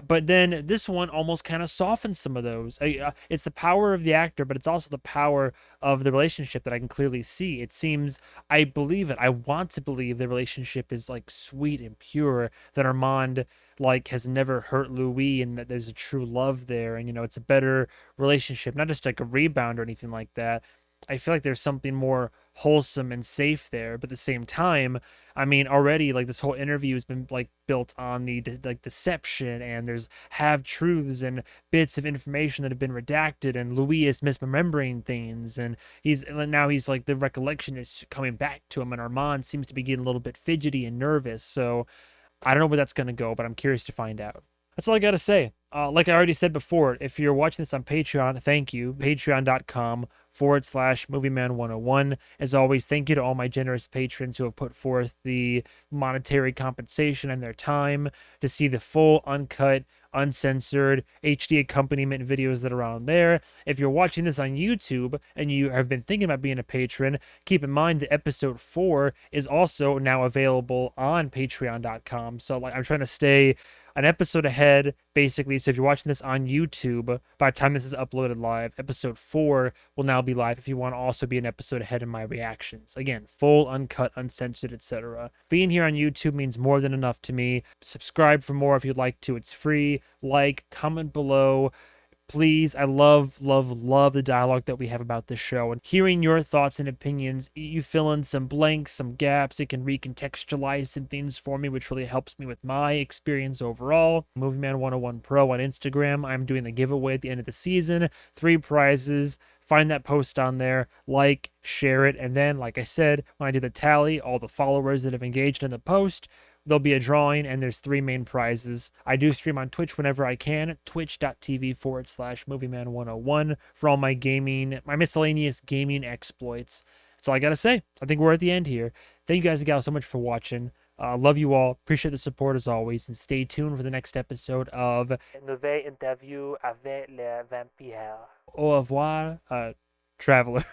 Speaker 1: But then this one almost kind of softens some of those. It's the power of the actor, but it's also the power of the relationship that I can clearly see. It seems, I believe it. I want to believe the relationship is like sweet and pure, that Armand like has never hurt Louis, and that there's a true love there. And, you know, it's a better relationship, not just like a rebound or anything like that. I feel like there's something more wholesome and safe there, but at the same time, I mean, already like this whole interview has been like built on the like deception, and there's half truths and bits of information that have been redacted, and Louis is misremembering things, and now he's like, the recollection is coming back to him, and Armand seems to be getting a little bit fidgety and nervous. So I don't know where that's going to go, but I'm curious to find out. That's all I got to say. Like I already said before, if you're watching this on Patreon, thank you. Patreon.com/MovieMan101. As always, thank you to all my generous patrons who have put forth the monetary compensation and their time to see the full, uncut, uncensored HD accompaniment videos that are on there. If you're watching this on YouTube and you have been thinking about being a patron, keep in mind that episode 4 is also now available on Patreon.com. So like, I'm trying to stay an episode ahead, basically. So if you're watching this on YouTube, by the time this is uploaded live, episode 4 will now be live if you want to also be an episode ahead in my reactions. Again, full, uncut, uncensored, etc. Being here on YouTube means more than enough to me. Subscribe for more if you'd like to. It's free. Like, comment below. Please, I love the dialogue that we have about this show, and hearing your thoughts and opinions. You fill in some blanks, some gaps. It can recontextualize some things for me, which really helps me with my experience overall. MovieMan101 Pro on Instagram. I'm doing the giveaway at the end of the season. 3 prizes. Find that post on there, like, share it, and then, like I said, when I do the tally, all the followers that have engaged in the post, there'll be a drawing, and there's 3 main prizes. I do stream on Twitch whenever I can, twitch.tv/MovieMan101 for all my gaming, my miscellaneous gaming exploits. That's all I gotta say. I think we're at the end here. Thank you guys and gals so much for watching. Love you all. Appreciate the support as always, and stay tuned for the next episode of Nouvelle Interview avec les Vampires. Au revoir, traveler.